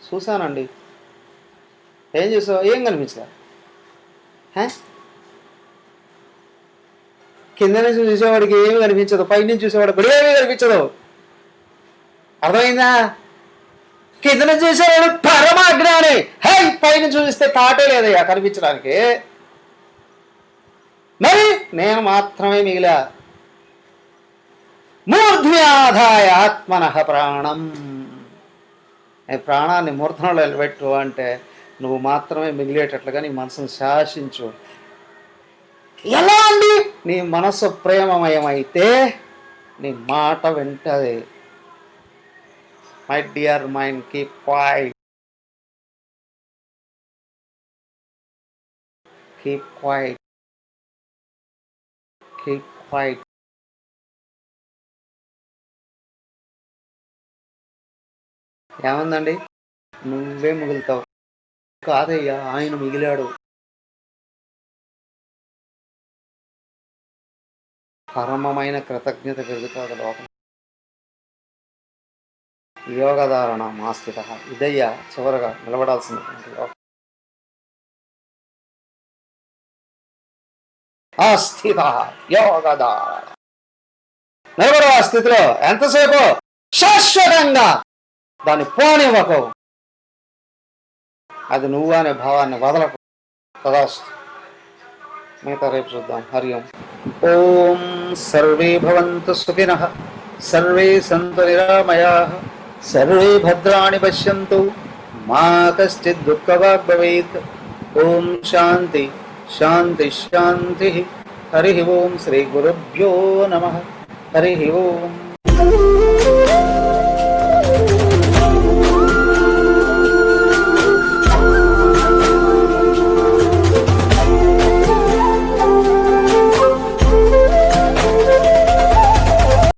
చూశానండి. ఏం చూసావు? ఏం కనిపించదా? కింద నుంచి చూసేవాడికి ఏమి కనిపించదు, పైనుంచి చూసేవాడికి కూడా ఏమీ కనిపించదు. అర్థమైందా? కింద నుంచి చూసేవాడు పరమ అజ్ఞాని. పైన చూస్తే తాటే లేదయ్యా కనిపించడానికి. మరి నేను మాత్రమే మిగిలా. మూర్ధ్ని ఆదాయ ఆత్మనః ప్రాణం. ప్రాణాన్ని మూర్ధనలో నిలబెట్టు అంటే నువ్వు మాత్రమే మిగిలేటట్లుగా నీ మనసును శాసించు. ఎలా అండి? నీ మనసు ప్రేమమయమైతే నీ మాట వింటది. My dear mind, keep quiet, keep quiet, keep quiet. ఏముందండి? నువ్వే మిగులుతావు. కాదయ్యా, ఆయన మిగిలాడు. పరమమైన కృతజ్ఞత పెరుగుతుంది లోపల. యోగధారణ మాస్థిత. ఇదయ్యా చివరగా నిలబడాల్సినటువంటి యోగం. ఆస్థిత యోగధారణ. నిలబడవ ఆ స్థితిలో ఎంతసేపు? శాశ్వతంగా దాన్ని పోనివ్వకు. అది నువ్వు అనే భావాన్ని వదలకు. తదాస్తు. మిగతా రేపు చూద్దాం. హరి ఓం. ఓం సర్వే భవంతు సుఖినః, సర్వే సంతు నిరామయాః, సర్వే భద్రాణి పశ్యంతు, మా కశ్చిద్ దుఃఖభాగ్ భవేత్. ఓం శాంతి శాంతి శాంతి. హరి ఓం. శ్రీ గురుభ్యో నమః. హరి ఓం.